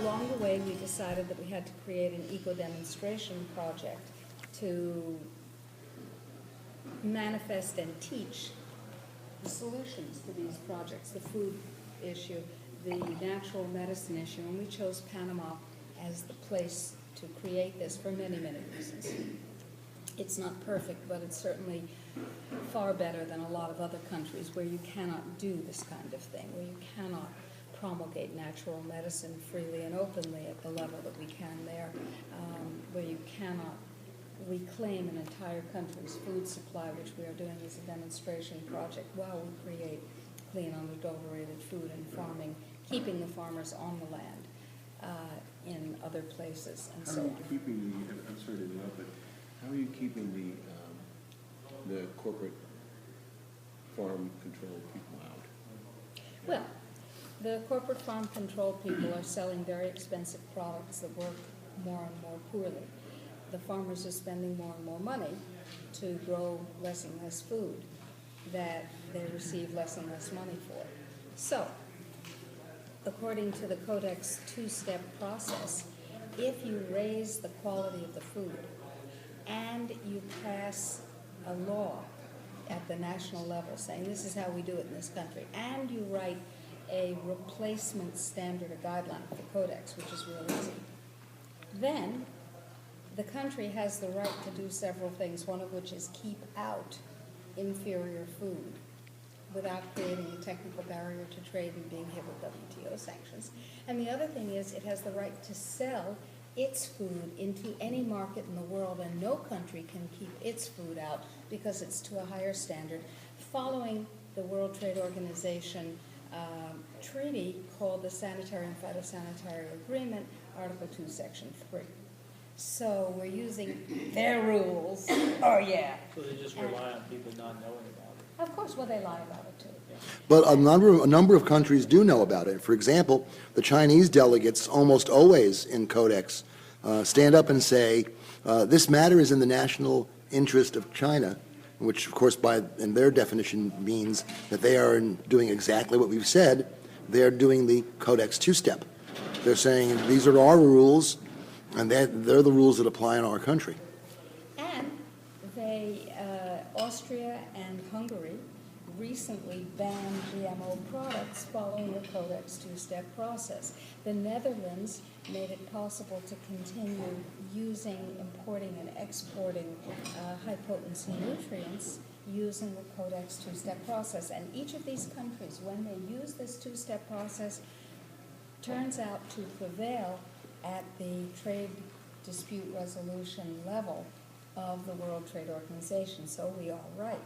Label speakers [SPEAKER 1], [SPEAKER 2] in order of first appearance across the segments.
[SPEAKER 1] along the way, we decided that we had to create an eco-demonstration project to manifest and teach the solutions to these projects, the food issue, the natural medicine issue, and we chose Panama as the place to create this for many, many reasons. It's not perfect, but it's certainly far better than a lot of other countries where you cannot do this kind of thing, where you cannot promulgate natural medicine freely and openly at the level that we can there, where you cannot reclaim an entire country's food supply, which we are doing as a demonstration project, while we create clean, unadulterated food and farming, keeping the farmers on the land in other places, and so on.
[SPEAKER 2] I'm sorry to interrupt, but how are you keeping the corporate farm control people out?
[SPEAKER 1] Well, the corporate farm control people are selling very expensive products that work more and more poorly. The farmers are spending more and more money to grow less and less food that they receive less and less money for. So, according to the Codex two-step process, if you raise the quality of the food and you pass a law at the national level saying this is how we do it in this country, and you write a replacement standard, a guideline for the Codex, which is real easy, then the country has the right to do several things, one of which is keep out inferior food without creating a technical barrier to trade and being hit with WTO sanctions. And the other thing is it has the right to sell its food into any market in the world, and no country can keep its food out because it's to a higher standard, following the World Trade Organization treaty called the Sanitary and Phytosanitary Agreement, Article 2, Section 3. So we're using their rules. Oh, yeah.
[SPEAKER 3] So they just rely on people not knowing about it.
[SPEAKER 1] Of course, well, they lie about it, too.
[SPEAKER 4] But a number of countries do know about it. For example, the Chinese delegates almost always in Codex stand up and say, this matter is in the national interest of China, which, of course, in their definition means that they are doing exactly what we've said. They're doing the Codex two-step. They're saying these are our rules, and they're the rules that apply in our country.
[SPEAKER 1] And Austria and Hungary recently banned GMO products following the Codex two-step process. The Netherlands made it possible to continue importing and exporting high-potency nutrients using the Codex two-step process. And each of these countries, when they use this two-step process, turns out to prevail at the trade dispute resolution level of the World Trade Organization. So we are right.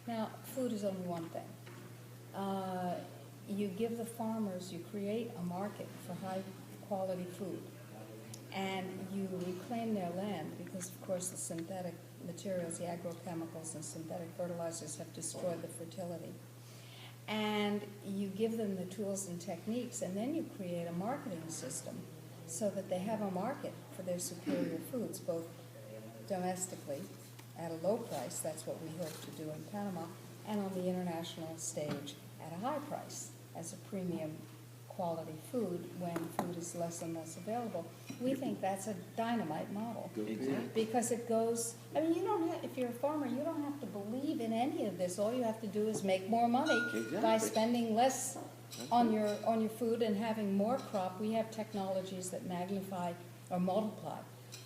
[SPEAKER 1] Now, food is only one thing. You give the farmers, you create a market for high-quality food, and you reclaim their land because, of course, the synthetic materials, the agrochemicals and synthetic fertilizers have destroyed the fertility. And you give them the tools and techniques, and then you create a marketing system so that they have a market for their superior foods, both domestically at a low price, that's what we hope to do in Panama, and on the international stage at a high price as a premium quality food when food is less and less available. We think that's a dynamite model. Because it goes, I mean, you don't have, if you're a farmer, you don't have to believe in any of this. All you have to do is make more money by spending less on your food and having more crop. We have technologies that magnify or multiply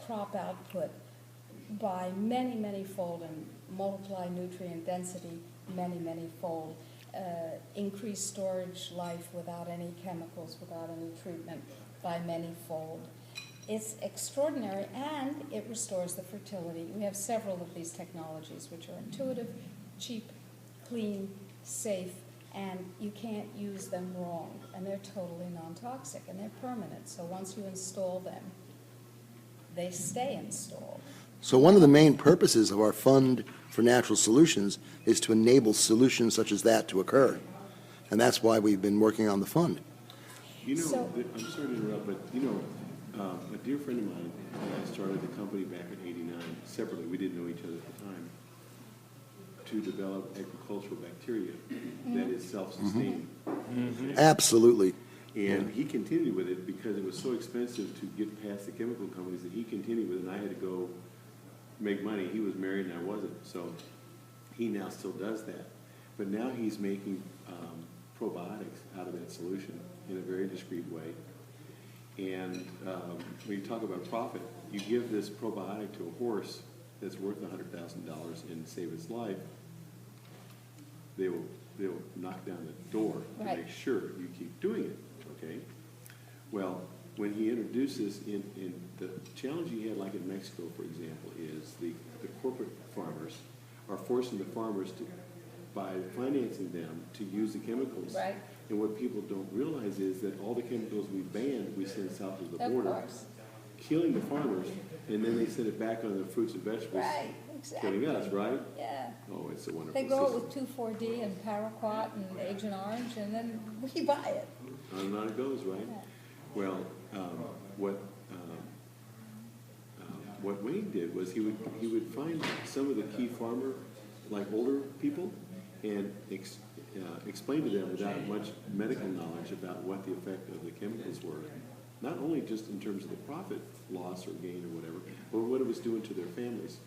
[SPEAKER 1] crop output by many, many fold and multiply nutrient density many, many fold. Increase storage life without any chemicals, without any treatment by many fold. It's extraordinary, and it restores the fertility. We have several of these technologies which are intuitive, cheap, clean, safe, and you can't use them wrong, and they're totally non-toxic, and they're permanent. So once you install them, they stay installed.
[SPEAKER 4] So one of the main purposes of our Fund for Natural Solutions is to enable solutions such as that to occur. And that's why we've been working on the fund.
[SPEAKER 2] You know, I'm sorry to interrupt, but you know, a dear friend of mine and I started the company back in '89 separately. We didn't know each other at the time. To develop agricultural bacteria that is self-sustaining.
[SPEAKER 4] Absolutely.
[SPEAKER 2] And he continued with it because it was so expensive to get past the chemical companies that he continued with it, and I had to go make money. He was married and I wasn't, so he now still does that. But now he's making probiotics out of that solution in a very discreet way. And when you talk about profit, you give this probiotic to a horse that's worth $100,000 and save its life, they'll knock down the door to
[SPEAKER 1] Right.
[SPEAKER 2] make sure you keep doing it, okay? Well, when he introduces in the challenge he had, like in Mexico, for example, is the corporate farmers are forcing the farmers to, by financing them, to use the chemicals.
[SPEAKER 1] Right.
[SPEAKER 2] And what people don't realize is that all the chemicals we banned, we send south of the
[SPEAKER 1] Of
[SPEAKER 2] border,
[SPEAKER 1] course.
[SPEAKER 2] killing the farmers, and then they send it back on the fruits and vegetables,
[SPEAKER 1] Right, exactly.
[SPEAKER 2] killing us, right?
[SPEAKER 1] Yeah.
[SPEAKER 2] Oh, it's a wonderful
[SPEAKER 1] They grow it
[SPEAKER 2] system.
[SPEAKER 1] with 2,4-D and paraquat and Agent Orange, and then we buy it.
[SPEAKER 2] On and on it goes, right?
[SPEAKER 1] Yeah.
[SPEAKER 2] Well, what Wayne did was he would find some of the key farmer, like older people, and explain to them without much medical knowledge about what the effect of the chemicals were. Not only just in terms of the profit loss or gain or whatever, but what it was doing to their families.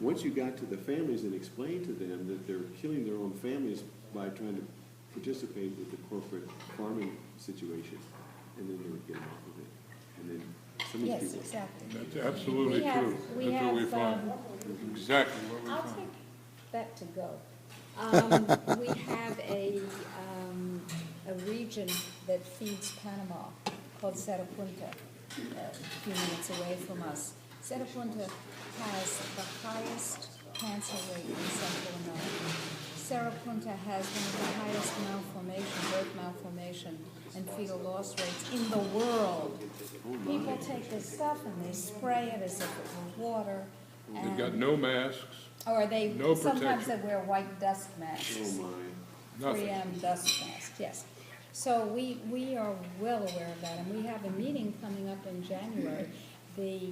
[SPEAKER 2] Once you got to the families and explained to them that they're killing their own families by trying to participate with the corporate farming situation, and then they would get off of it. And then some of these
[SPEAKER 1] Yes,
[SPEAKER 2] people.
[SPEAKER 1] exactly.
[SPEAKER 5] That's absolutely
[SPEAKER 1] We have-
[SPEAKER 5] true.
[SPEAKER 1] we
[SPEAKER 5] That's what we
[SPEAKER 1] have,
[SPEAKER 5] find. Exactly what we
[SPEAKER 1] I'll
[SPEAKER 5] find.
[SPEAKER 1] take that to go. We have a region that feeds Panama called Cerro Punta, a few minutes away from us. Cerro Punta has the highest cancer rate in Central America. Cerro Punta has one of the highest malformation, birth malformation, and fetal loss rates in the world. People take this stuff and they spray it as if it were water.
[SPEAKER 5] They've got
[SPEAKER 1] And,
[SPEAKER 5] no masks,
[SPEAKER 1] or they,
[SPEAKER 5] no
[SPEAKER 1] sometimes they
[SPEAKER 5] protection.
[SPEAKER 1] wear white dust masks.
[SPEAKER 2] Oh, my.
[SPEAKER 5] nothing.
[SPEAKER 1] 3M dust mask, yes. So we are well aware of that, and we have a meeting coming up in January. The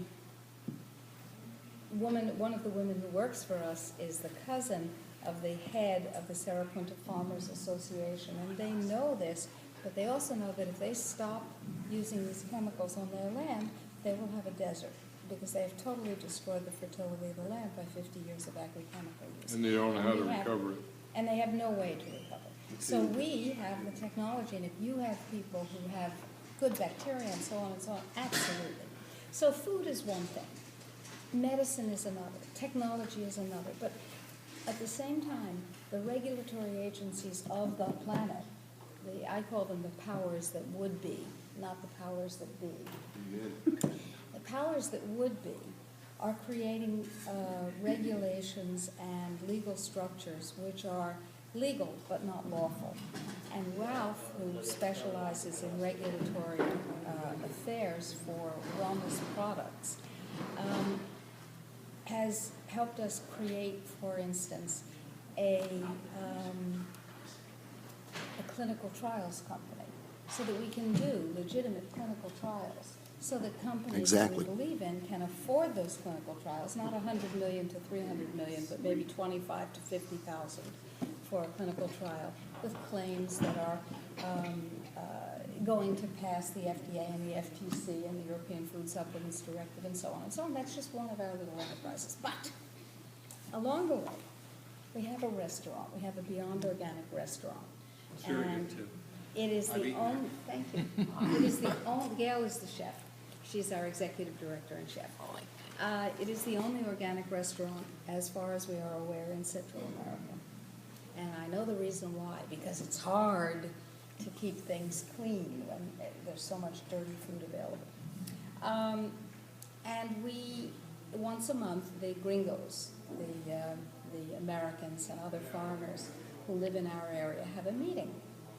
[SPEAKER 1] woman, one of the women who works for us is the cousin of the head of the Cerro Punta Farmers Association, and they know this, but they also know that if they stop using these chemicals on their land, they will have a desert, because they have totally destroyed the fertility of the land by 50 years of agrochemical use.
[SPEAKER 5] And they don't know how to
[SPEAKER 1] We have-
[SPEAKER 5] recover it.
[SPEAKER 1] And they have no way to recover. So we have the technology, and if you have people who have good bacteria and so on and so on, absolutely. So food is one thing, medicine is another, technology is another, but at the same time, the regulatory agencies of the planet, I call them the powers that would be, not the powers that be.
[SPEAKER 2] Amen.
[SPEAKER 1] The powers that would be are creating regulations and legal structures which are legal but not lawful. And Ralph, who specializes in regulatory affairs for wellness products, has helped us create, for instance, a clinical trials company so that we can do legitimate clinical trials, so that companies
[SPEAKER 4] Exactly.
[SPEAKER 1] that we believe in can afford those clinical trials, not 100 million to 300 million, but maybe 25 to 50,000 for a clinical trial with claims that are going to pass the FDA and the FTC and the European Food Supplements Directive and so on and so on. That's just one of our little enterprises. But along the way, we have a restaurant. We have a Beyond Organic restaurant. And it is the only, thank you. It is the only, Gail is the chef. She's our executive director and chef. It is the only organic restaurant, as far as we are aware, in Central America. And I know the reason why, because it's hard to keep things clean when there's so much dirty food available. And we, once a month, the gringos, the Americans and other foreigners who live in our area have a meeting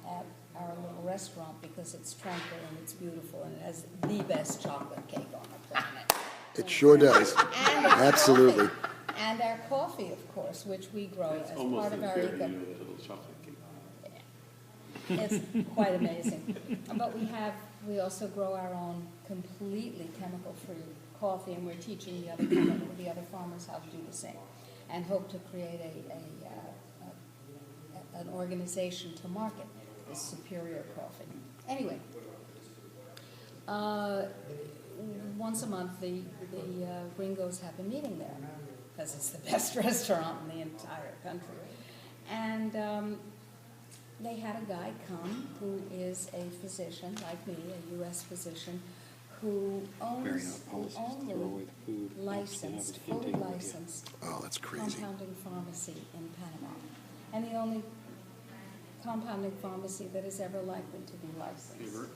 [SPEAKER 1] at our little restaurant because it's tranquil and it's beautiful and it has the best chocolate cake on the planet.
[SPEAKER 4] It sure does.
[SPEAKER 1] And our
[SPEAKER 4] Absolutely.
[SPEAKER 1] coffee. And our coffee, of course, which we grow
[SPEAKER 2] It's
[SPEAKER 1] as
[SPEAKER 2] almost
[SPEAKER 1] part of our
[SPEAKER 2] unfair,
[SPEAKER 1] eco.
[SPEAKER 2] you know, that little chocolate cake.
[SPEAKER 1] It's quite amazing. But we also grow our own completely chemical-free coffee, and we're teaching the other farmers how to do the same, and hope to create an organization to market this superior coffee. Anyway, once a month, the gringos have a meeting there, because it's the best restaurant in the entire country. And they had a guy come who is a physician, like me, a U.S. physician, who owns the only licensed, fully licensed
[SPEAKER 4] Oh, that's crazy.
[SPEAKER 1] compounding pharmacy in Panama, and the only compounding pharmacy that is ever likely to be licensed.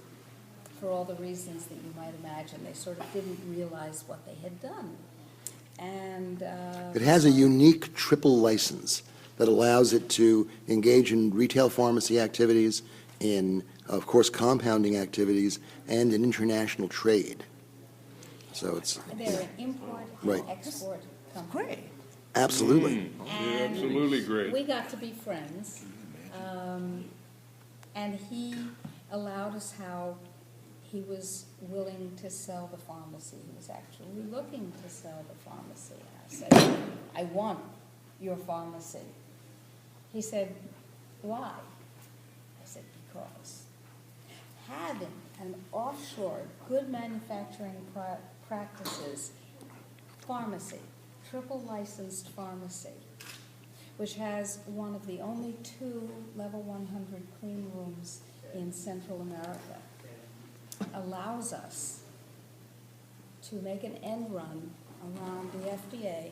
[SPEAKER 1] For all the reasons that you might imagine, they sort of didn't realize what they had done. And
[SPEAKER 4] It has a unique triple license that allows it to engage in retail pharmacy activities, in, of course, compounding activities, and in international trade. So it's
[SPEAKER 1] they're an import
[SPEAKER 4] Right.
[SPEAKER 1] and export company.
[SPEAKER 6] Great.
[SPEAKER 4] absolutely.
[SPEAKER 1] And
[SPEAKER 5] Absolutely great.
[SPEAKER 1] we got to be friends, and he allowed us how he was willing to sell the pharmacy. He was actually looking to sell the pharmacy. And I said, I want your pharmacy. He said, why? I said, because having an offshore, good manufacturing practices pharmacy, triple licensed pharmacy, which has one of the only 2 level 100 clean rooms in Central America, allows us to make an end run around the FDA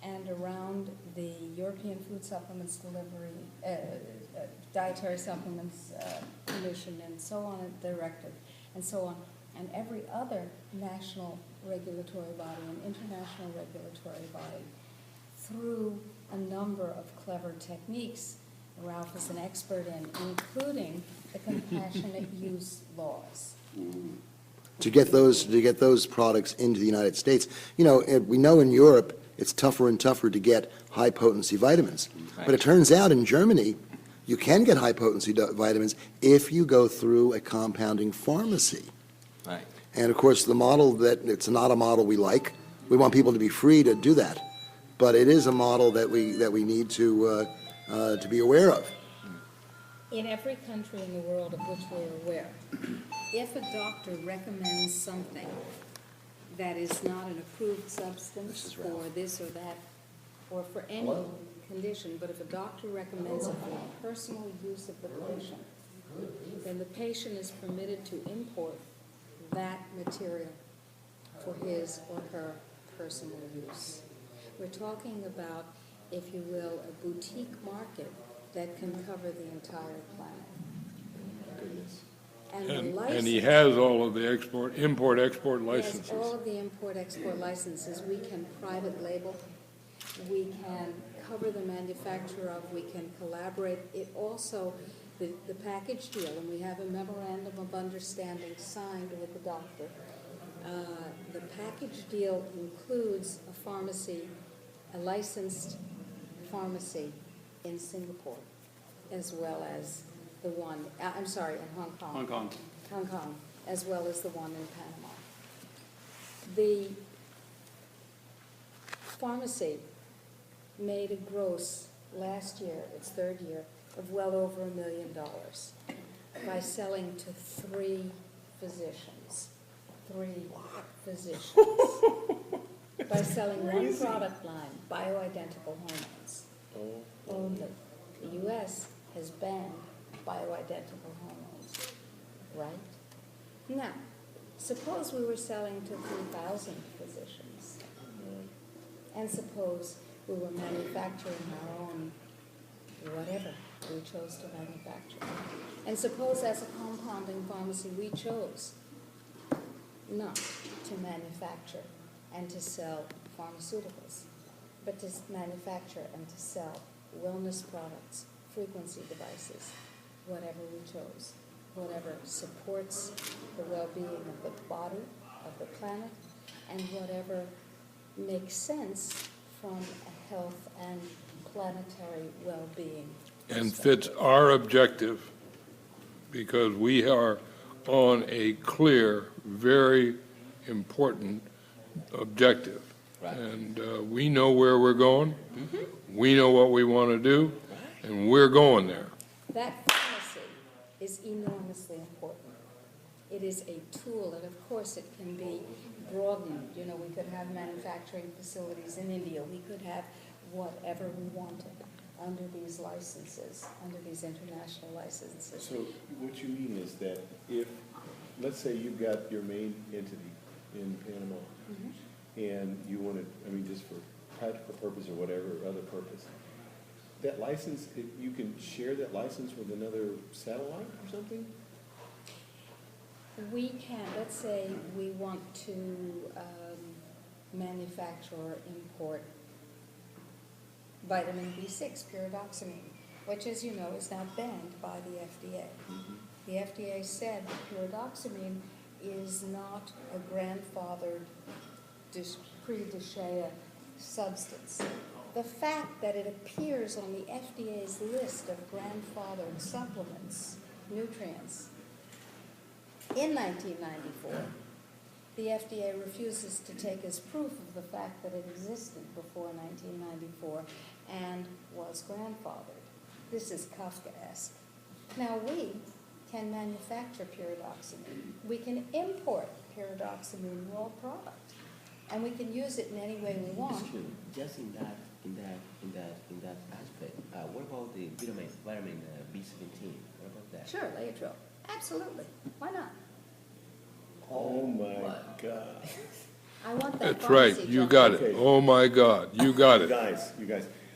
[SPEAKER 1] and around the European Food Supplements Dietary Supplements Commission and so on, directive, and so on, and every other national regulatory body and international regulatory body through a number of clever techniques Ralph is an expert in, including the compassionate use laws.
[SPEAKER 4] To get those products into the United States. You know, we know in Europe, it's tougher and tougher to get high-potency vitamins. But it turns out in Germany, you can get high-potency vitamins if you go through a compounding pharmacy.
[SPEAKER 6] Right.
[SPEAKER 4] And of course, it's not a model we like. We want people to be free to do that. But it is a model that we need to be aware of.
[SPEAKER 1] In every country in the world of which we're aware, if a doctor recommends something that is not an approved substance for this or that, or for any condition, but if a doctor recommends it for the personal use of the patient, then the patient is permitted to import that material for his or her personal use. We're talking about, if you will, a boutique market that can cover the entire planet. And the license,
[SPEAKER 5] And he has all of the import-export
[SPEAKER 1] yes,
[SPEAKER 5] licenses.
[SPEAKER 1] all of the import-export licenses. We can private label, we can cover the manufacturer of, we can collaborate. It also, the package deal, and we have a memorandum of understanding signed with the doctor. The package deal includes a pharmacy, a licensed pharmacy in Singapore, as well as the one, in Hong Kong. Hong Kong, as well as the one in Panama. The pharmacy made a gross last year, its third year, of well over $1 million by selling to 3 physicians. 3 physicians. By selling one product line, bioidentical hormones. Only. The U.S. has banned bioidentical hormones, right? Now, suppose we were selling to 3,000 physicians, and suppose we were manufacturing our own whatever we chose to manufacture. And suppose as a compounding pharmacy we chose not to manufacture and to sell pharmaceuticals, but to manufacture and to sell wellness products, frequency devices, whatever we chose, whatever supports the well-being of the body, of the planet, and whatever makes sense from a health and planetary well-being
[SPEAKER 5] And
[SPEAKER 1] perspective.
[SPEAKER 5] fits our objective, because we are on a clear, very important objective.
[SPEAKER 6] Right.
[SPEAKER 5] And we know where we're going, we know what we want to do, and we're going there.
[SPEAKER 1] That pharmacy is enormously important. It is a tool, and of course it can be broadened. You know, we could have manufacturing facilities in India. We could have whatever we wanted under these licenses, under these international licenses.
[SPEAKER 2] So what you mean is that if, let's say you've got your main entity in Panama, and you want to, I mean, just for practical purpose or whatever other purpose, that license, you can share that license with another satellite or something?
[SPEAKER 1] We can, let's say we want to manufacture or import vitamin B6, pyridoxamine, which, as you know, is now banned by the FDA. The FDA said that pyridoxamine is not a grandfathered pre-Deshea substance. The fact that it appears on the FDA's list of grandfathered supplements, nutrients, in 1994, the FDA refuses to take as proof of the fact that it existed before 1994 and was grandfathered. This is Kafkaesque. Now we can manufacture pyridoxamine. We can import pyridoxamine raw product, and we can use it in any way we want.
[SPEAKER 6] Just in that aspect, what about the vitamin B17? What about that?
[SPEAKER 1] Sure, Laetrile. Absolutely. Why not?
[SPEAKER 2] Oh my God.
[SPEAKER 1] I want that
[SPEAKER 5] That's
[SPEAKER 1] pharmacy
[SPEAKER 5] right, you
[SPEAKER 1] job.
[SPEAKER 5] got it.
[SPEAKER 2] Okay.
[SPEAKER 5] Oh, my God, you got
[SPEAKER 2] You
[SPEAKER 5] it.
[SPEAKER 2] guys,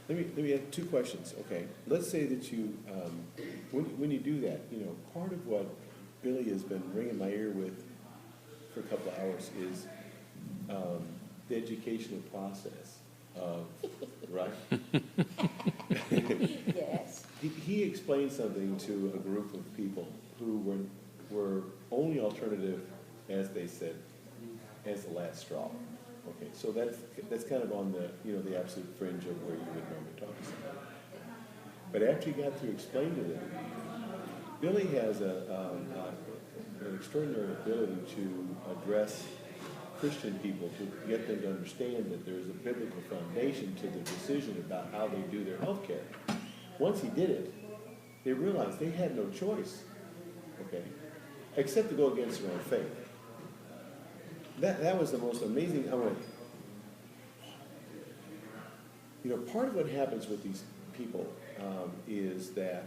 [SPEAKER 2] let me ask two questions, okay? Let's say that you, when you do that, you know, part of what Billy has been ringing my ear with for a couple of hours is the educational process of, right?
[SPEAKER 1] Yes.
[SPEAKER 2] He explained something to a group of people who were only alternative, as they said, as the last straw. Okay, so that's kind of on the, you know, the absolute fringe of where you would normally talk to somebody. But after you got to explain to them, Billy has an extraordinary ability to address Christian people, to get them to understand that there's a biblical foundation to their decision about how they do their health care. Once he did it, they realized they had no choice, okay, except to go against their own faith. That was the most amazing. You know, part of what happens with these people is that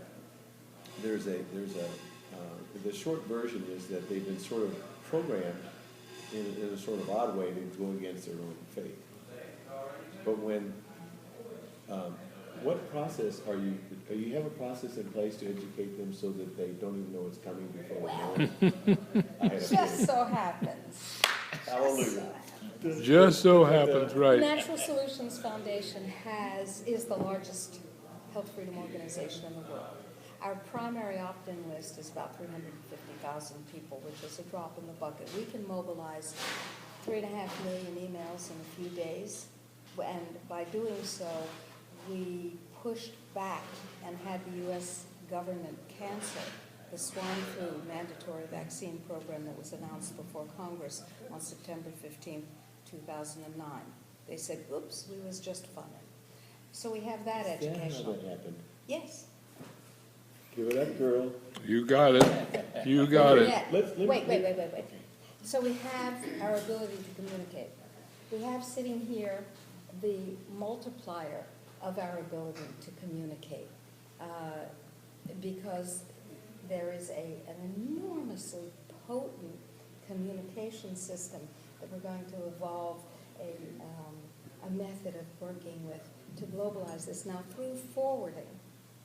[SPEAKER 2] the short version is that they've been sort of programmed in a sort of odd way to go against their own faith. But when, what process you have a process in place to educate them so that they don't even know it's coming before they know it?
[SPEAKER 1] It just so happens.
[SPEAKER 2] Hallelujah.
[SPEAKER 5] Just so happens, right.
[SPEAKER 1] Natural Solutions Foundation is the largest health freedom organization in the world. Our primary opt-in list is about 350,000 people, which is a drop in the bucket. We can mobilize 3.5 million emails in a few days, and by doing so, we pushed back and had the U.S. government cancel the swine flu mandatory vaccine program that was announced before Congress on September 15, 2009. They said, oops, we was just funny. So we have that
[SPEAKER 2] Is that how
[SPEAKER 1] educational.
[SPEAKER 2] that happened?
[SPEAKER 1] Yes.
[SPEAKER 2] Give it up, girl.
[SPEAKER 5] You got it. You got it.
[SPEAKER 1] Yeah.
[SPEAKER 2] Let's-
[SPEAKER 1] Wait. So we have our ability to communicate. We have sitting here the multiplier of our ability to communicate, because there is an enormously potent communication system that we're going to evolve a method of working with to globalize this now through forwarding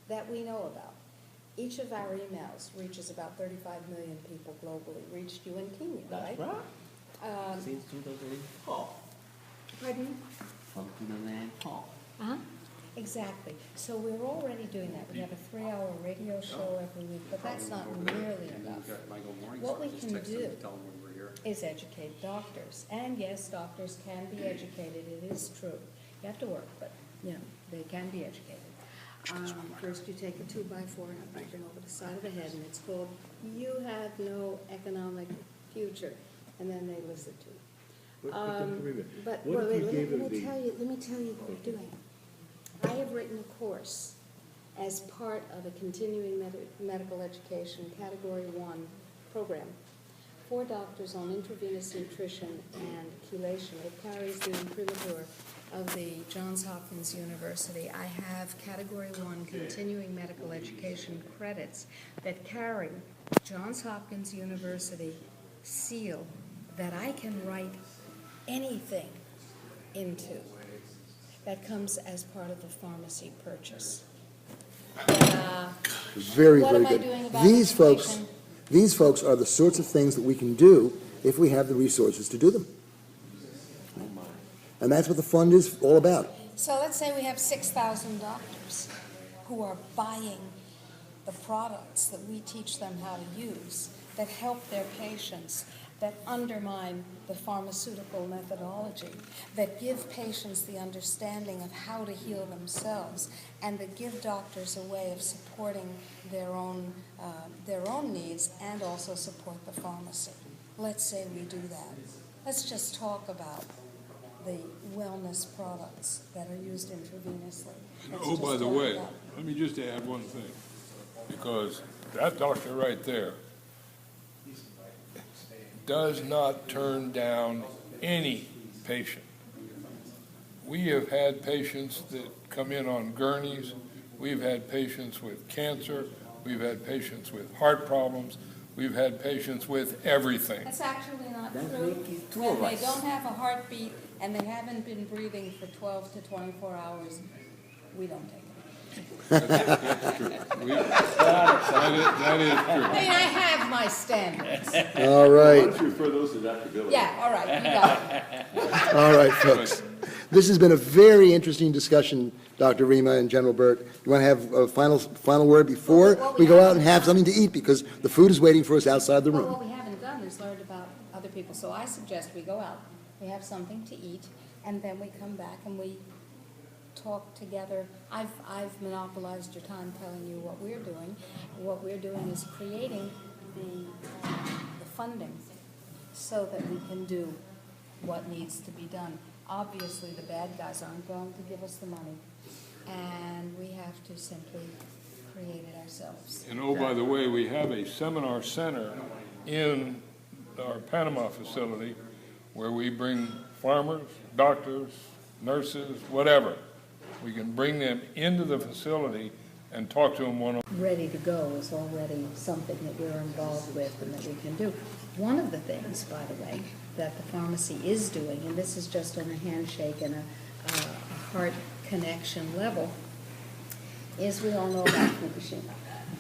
[SPEAKER 1] that we know about. Each of our emails reaches about 35 million people globally, reached you in Kenya, right?
[SPEAKER 6] That's right. Since 2004.
[SPEAKER 1] Pardon?
[SPEAKER 6] From 2004.
[SPEAKER 1] Uh-huh. Exactly. So we're already doing that. We have a 3-hour radio show every week, but that's not nearly enough. What we can do is educate doctors. And yes, doctors can be educated. It is true. You have to work, but, you know, they can be educated. First, you take a 2x4 and break them over the side of the head, and it's called, "You have no economic future," and then they listen to you. But
[SPEAKER 2] What if
[SPEAKER 1] wait,
[SPEAKER 2] you
[SPEAKER 1] let
[SPEAKER 2] gave
[SPEAKER 1] me
[SPEAKER 2] them the-
[SPEAKER 1] tell you what we're doing. I have written a course as part of a continuing medical education Category 1 program for doctors on intravenous nutrition and chelation. It carries the imprimatur of the Johns Hopkins University. I have Category 1 continuing medical education credits that carry Johns Hopkins University seal that I can write anything into that comes as part of the pharmacy purchase.
[SPEAKER 4] Very,
[SPEAKER 1] What
[SPEAKER 4] very
[SPEAKER 1] am I
[SPEAKER 4] good.
[SPEAKER 1] doing about
[SPEAKER 4] These folks,
[SPEAKER 1] education?
[SPEAKER 4] these folks are the sorts of things that we can do if we have the resources to do them. And that's what the fund is all about.
[SPEAKER 1] So let's say we have 6,000 doctors who are buying the products that we teach them how to use, that help their patients, that undermine the pharmaceutical methodology, that give patients the understanding of how to heal themselves, and that give doctors a way of supporting their own needs and also support the pharmacy. Let's say we do that. Let's just talk about the wellness products that are used intravenously. Let's
[SPEAKER 5] Oh,
[SPEAKER 1] just
[SPEAKER 5] by the
[SPEAKER 1] talk
[SPEAKER 5] way,
[SPEAKER 1] about-
[SPEAKER 5] let me just add one thing, because that doctor right there does not turn down any patient. We have had patients that come in on gurneys, we've had patients with cancer, we've had patients with heart problems, we've had patients with everything.
[SPEAKER 1] That's actually not
[SPEAKER 6] That
[SPEAKER 1] true.
[SPEAKER 6] make it two
[SPEAKER 1] When
[SPEAKER 6] of
[SPEAKER 1] they
[SPEAKER 6] us.
[SPEAKER 1] don't have a heartbeat and they haven't been breathing for 12 to 24 hours, we don't take it.
[SPEAKER 5] That is true.
[SPEAKER 1] I mean, I have my standards.
[SPEAKER 4] All
[SPEAKER 2] Why
[SPEAKER 4] right,
[SPEAKER 2] don't you refer those to Dr. Billy?
[SPEAKER 1] Yeah, all right, you got it.
[SPEAKER 4] all right, folks. This has been a very interesting discussion, Dr. Rima and General Burt. You want to have a final word before
[SPEAKER 1] Well,
[SPEAKER 4] we go out and have something to eat, because the food is waiting for us outside the
[SPEAKER 1] Well,
[SPEAKER 4] room.
[SPEAKER 1] what we haven't done is learned about other people. So I suggest we go out, we have something to eat, and then we come back and we talk together. I've monopolized your time telling you what we're doing. What we're doing is creating the funding so that we can do what needs to be done. Obviously, the bad guys aren't going to give us the money, and we have to simply create it ourselves.
[SPEAKER 5] And oh, by the way, we have a seminar center in our Panama facility where we bring farmers, doctors, nurses, whatever. We can bring them into the facility and talk to them one-on-one.
[SPEAKER 1] Ready to go is already something that we're involved with and that we can do. One of the things, by the way, that the pharmacy is doing, and this is just on a handshake and a heart connection level, is we all know about Fukushima.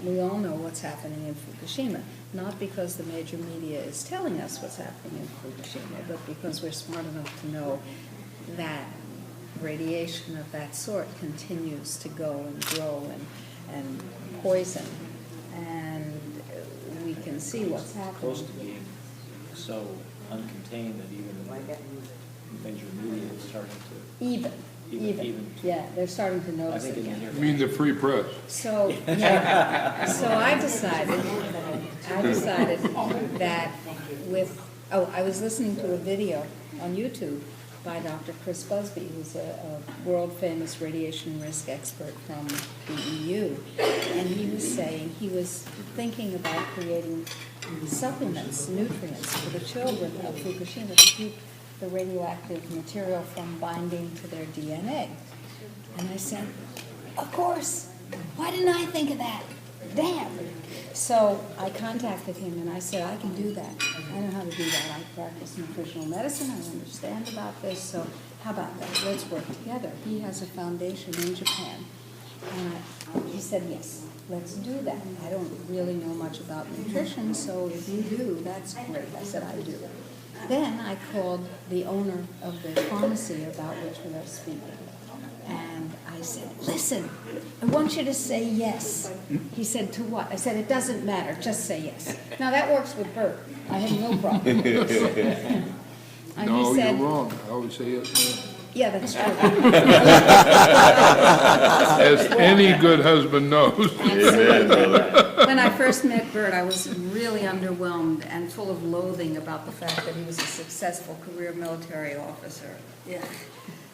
[SPEAKER 1] We all know what's happening in Fukushima, not because the major media is telling us what's happening in Fukushima, but because we're smart enough to know that radiation of that sort continues to go and grow and poison, and we can see what's happening.
[SPEAKER 3] Close to being so uncontained that even major media is starting to. Even.
[SPEAKER 1] Yeah, they're starting to
[SPEAKER 3] I
[SPEAKER 1] notice
[SPEAKER 3] think
[SPEAKER 1] it
[SPEAKER 3] in the
[SPEAKER 1] again.
[SPEAKER 5] You mean the free press?
[SPEAKER 1] So, yeah, so I decided that I was listening to a video on YouTube by Dr. Chris Busby, who's a world-famous radiation risk expert from the EU, and he was saying he was thinking about creating supplements, nutrients for the children of Fukushima to keep the radioactive material from binding to their DNA. And I said, of course, why didn't I think of that? Damn. So I contacted him and I said, I can do that. I know how to do that. I practice nutritional medicine. I understand about this. So how about that? Let's work together. He has a foundation in Japan. And he said, yes, let's do that. I don't really know much about nutrition, so if you do, that's great. I said, I do. Then I called the owner of the pharmacy about which we are speaking. And I said, listen, I want you to say yes. He said, to what? I said, it doesn't matter, just say yes. Now, that works with Bert. I have no problem. And
[SPEAKER 5] No,
[SPEAKER 1] he said,
[SPEAKER 5] you're wrong. I always say yes.
[SPEAKER 1] yeah, that's true.
[SPEAKER 5] As any good husband knows.
[SPEAKER 1] When I first met Bert, I was really underwhelmed and full of loathing about the fact that he was a successful career military officer. Yeah.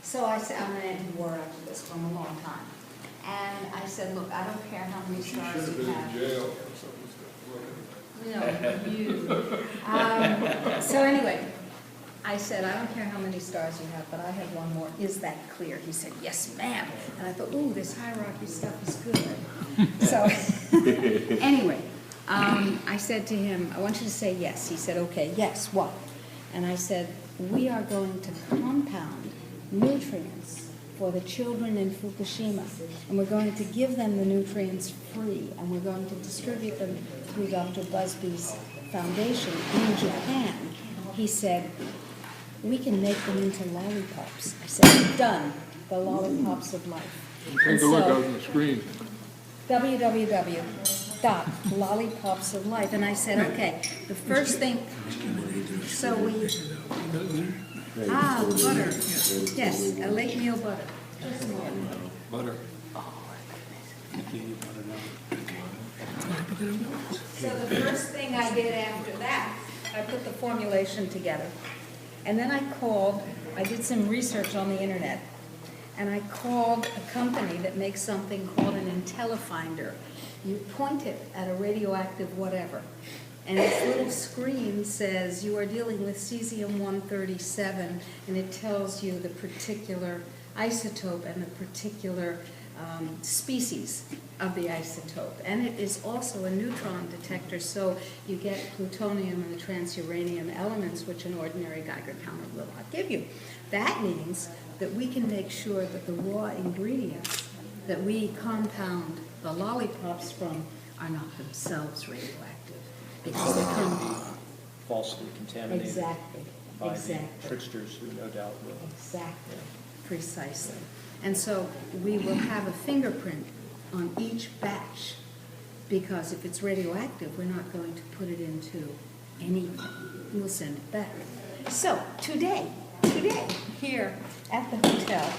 [SPEAKER 1] So I said, I'm an anti-war activist from a long time. And I said, look, I don't care how many
[SPEAKER 5] Should
[SPEAKER 1] stars
[SPEAKER 5] have
[SPEAKER 1] you
[SPEAKER 5] been
[SPEAKER 1] have.
[SPEAKER 5] in jail.
[SPEAKER 1] No, you. So anyway, I said, I don't care how many stars you have, but I have one more. Is that clear? He said, yes, ma'am. And I thought, ooh, this hierarchy stuff is good. So, anyway, I said to him, I want you to say yes. He said, okay, yes, what? And I said, we are going to compound nutrients for the children in Fukushima, and we're going to give them the nutrients free, and we're going to distribute them through Dr. Busby's foundation in Japan. He said, we can make them into lollipops. I said, done, the lollipops of life.
[SPEAKER 5] Take a look on the screen.
[SPEAKER 1] www.lollipopsoflife. And I said, okay, the first thing, so we, butter. Yes, a lake meal butter.
[SPEAKER 5] Butter.
[SPEAKER 1] So the first thing I did after that, I put the formulation together. And then I did some research on the internet, and I called a company that makes something called an IntelliFinder. You point it at a radioactive whatever, and this little screen says you are dealing with cesium-137, and it tells you the particular isotope and the particular species of the isotope. And it is also a neutron detector, so you get plutonium and the transuranium elements, which an ordinary Geiger counter will not give you. That means that we can make sure that the raw ingredients that we compound the lollipops from are not themselves radioactive, because they come
[SPEAKER 3] Falsely contaminated
[SPEAKER 1] exactly,
[SPEAKER 3] by
[SPEAKER 1] exactly.
[SPEAKER 3] the tricksters who no doubt will.
[SPEAKER 1] Exactly, precisely. And so we will have a fingerprint on each batch, because if it's radioactive, we're not going to put it into anything. We'll send it back. So today, here at the hotel,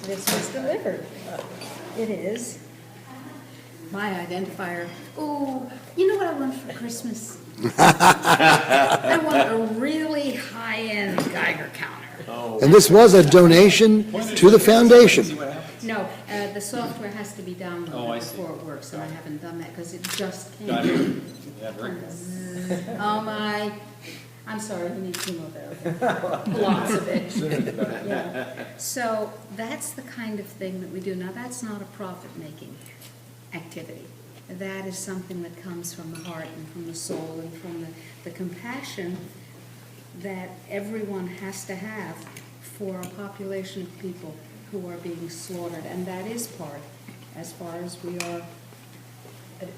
[SPEAKER 1] this was delivered. It is my identifier. Ooh, you know what I want for Christmas? I want a really high-end Geiger counter.
[SPEAKER 4] And this was a donation to the foundation.
[SPEAKER 1] No, the software has to be
[SPEAKER 3] Oh, I
[SPEAKER 1] downloaded
[SPEAKER 3] see.
[SPEAKER 1] before it works, and I haven't done that because it just came.
[SPEAKER 3] Got it. Yeah, very good.
[SPEAKER 1] Oh my, I'm sorry, you need chemotherapy. Lots of it. Yeah. So that's the kind of thing that we do. Now, that's not a profit-making activity. That is something that comes from the heart and from the soul and from the compassion that everyone has to have for a population of people who are being slaughtered. And that is part, as far as we are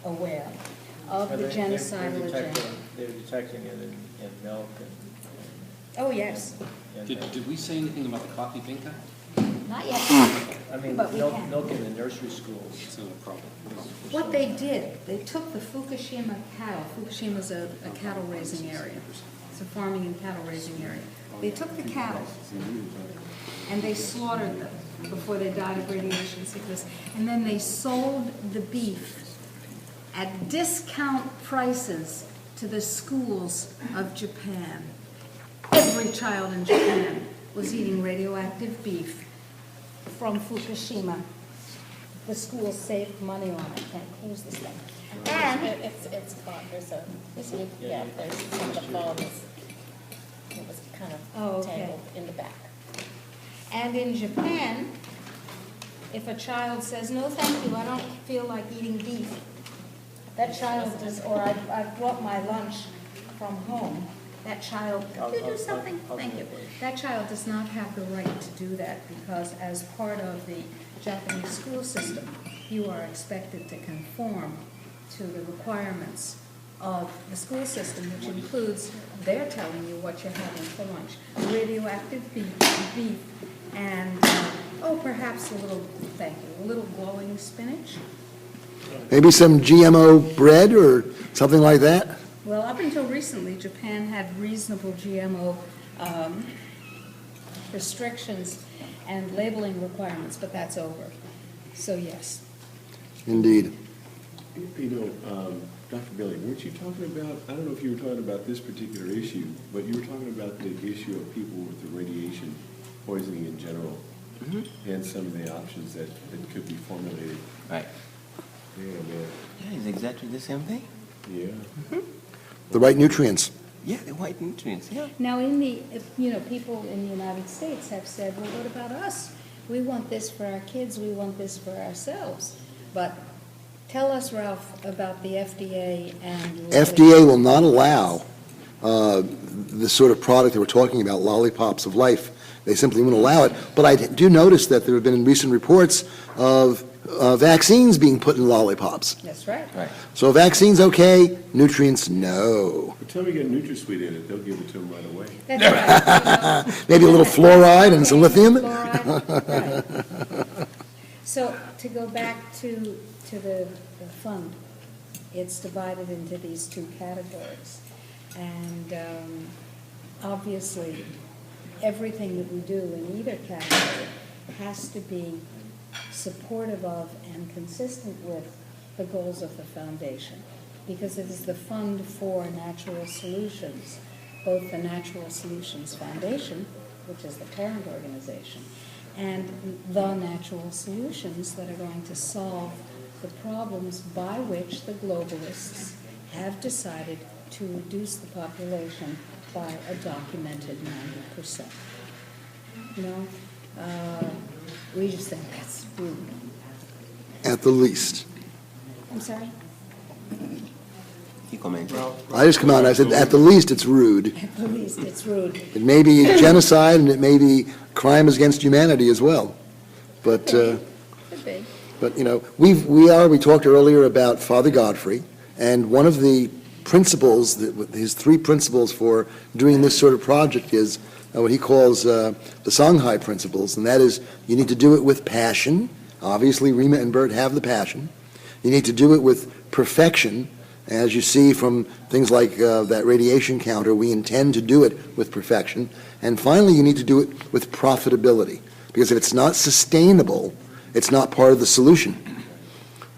[SPEAKER 1] aware, of the genocidal agenda.
[SPEAKER 3] They're detecting it in milk
[SPEAKER 1] Oh, yes,
[SPEAKER 3] and
[SPEAKER 7] Did we say anything about the coffee binka?
[SPEAKER 1] not yet.
[SPEAKER 3] I mean,
[SPEAKER 1] But we can.
[SPEAKER 3] milk in the nursery schools.
[SPEAKER 7] It's not a problem.
[SPEAKER 1] What they did, they took the Fukushima cattle. Fukushima's a cattle raising area. It's a farming and cattle raising area. They took the cattle and they slaughtered them before they died of radiation sickness. And then they sold the beef at discount prices to the schools of Japan. Every child in Japan was eating radioactive beef from Fukushima. The schools saved money on it. Can't close this thing. And
[SPEAKER 8] It's fun, there's some of the foam it was kind
[SPEAKER 1] Oh,
[SPEAKER 8] of
[SPEAKER 1] okay.
[SPEAKER 8] tangled in the back.
[SPEAKER 1] And in Japan, if a child says, no, thank you, I don't feel like eating beef, that child does, or I've brought my lunch from home, that child, can you do something? Thank you. That child does not have the right to do that, because as part of the Japanese school system, you are expected to conform to the requirements of the school system, which includes, they're telling you what you're having for lunch. Radioactive beef and, perhaps a little, thank you, a little glowing spinach.
[SPEAKER 4] Maybe some GMO bread or something like that?
[SPEAKER 1] Well, up until recently, Japan had reasonable GMO restrictions and labeling requirements, but that's over. So yes.
[SPEAKER 4] Indeed.
[SPEAKER 2] You know, Dr. Bailey, weren't you talking about, I don't know if you were talking about this particular issue, but you were talking about the issue of people with the radiation poisoning in general. and some of the options that could be formulated.
[SPEAKER 6] Right.
[SPEAKER 2] Yeah, man.
[SPEAKER 6] Yeah, it's exactly the same thing.
[SPEAKER 2] Yeah.
[SPEAKER 4] The right nutrients.
[SPEAKER 6] Yeah, the white nutrients, yeah.
[SPEAKER 1] Now, people in the United States have said, well, what about us? We want this for our kids, we want this for ourselves. But tell us, Ralph, about the FDA and...
[SPEAKER 4] FDA will not allow the sort of product that we're talking about, lollipops of life. They simply won't allow it. But I do notice that there have been recent reports of vaccines being put in lollipops.
[SPEAKER 1] That's right.
[SPEAKER 6] Right.
[SPEAKER 4] So vaccines, okay, nutrients, no.
[SPEAKER 2] But tell me you get NutraSweet in it, they'll give it to them right away.
[SPEAKER 1] That's right.
[SPEAKER 4] Maybe a little fluoride and some lithium?
[SPEAKER 1] Fluoride, right. So to go back to the fund, it's divided into these two categories. And obviously, everything that we do in either category has to be supportive of and consistent with the goals of the foundation, because it is the fund for natural solutions, both the Natural Solutions Foundation, which is the parent organization, and the natural solutions that are going to solve the problems by which the globalists have decided to reduce the population by a documented 90%. We just think that's rude.
[SPEAKER 4] At the least.
[SPEAKER 1] I'm sorry?
[SPEAKER 6] You comment.
[SPEAKER 4] I just come out and I said, at the least, it's rude.
[SPEAKER 1] At the least, it's rude.
[SPEAKER 4] It may be genocide and it may be crimes against humanity as well. But,
[SPEAKER 1] Could be.
[SPEAKER 4] we talked earlier about Father Godfrey, and one of the principles, his three principles for doing this sort of project is what he calls the Songhai principles, and that is you need to do it with passion. Obviously, Rima and Bert have the passion. You need to do it with perfection. As you see from things like that radiation counter, we intend to do it with perfection. And finally, you need to do it with profitability, because if it's not sustainable, it's not part of the solution.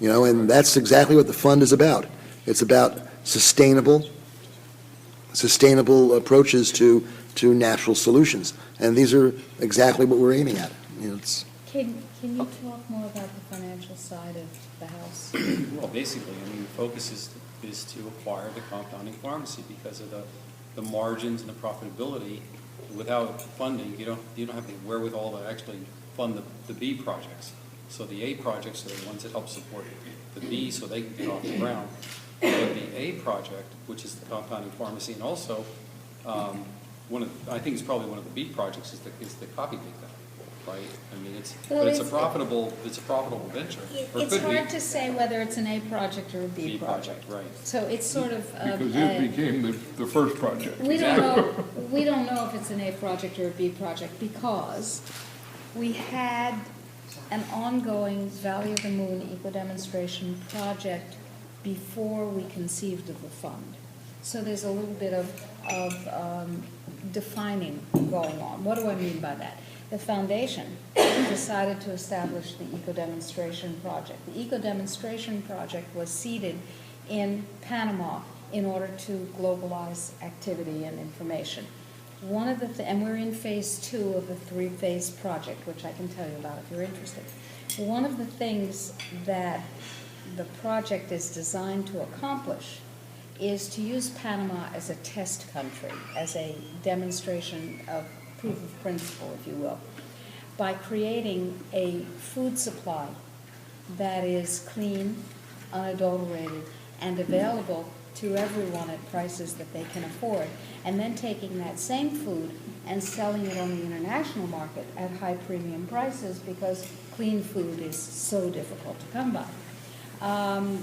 [SPEAKER 4] And that's exactly what the fund is about. It's about sustainable approaches to natural solutions. And these are exactly what we're aiming at.
[SPEAKER 1] Can you talk more about the financial side of the house?
[SPEAKER 7] Well, basically, the focus is to acquire the compounding pharmacy because of the margins and the profitability. Without funding, you don't have the wherewithal to actually fund the B projects. So the A projects are the ones that help support the B so they can get off the ground. But the A project, which is the compounding pharmacy, and also I think it's probably one of the B projects is the copy bingo, right? It's a profitable venture.
[SPEAKER 1] It's hard to say whether it's an A project or a B project.
[SPEAKER 7] Right.
[SPEAKER 1] So it's sort of
[SPEAKER 5] Because it became the first project.
[SPEAKER 1] we don't know if it's an A project or a B project, because we had an ongoing Valley of the Moon eco-demonstration project before we conceived of the fund. So there's a little bit of defining going on. What do I mean by that? The foundation decided to establish the eco-demonstration project. The eco-demonstration project was seeded in Panama in order to globalize activity and information. And we're in phase 2 of the 3-phase project, which I can tell you about if you're interested. One of the things that the project is designed to accomplish is to use Panama as a test country, as a demonstration of proof of principle, if you will, by creating a food supply that is clean, unadulterated, and available to everyone at prices that they can afford, and then taking that same food and selling it on the international market at high premium prices because clean food is so difficult to come by.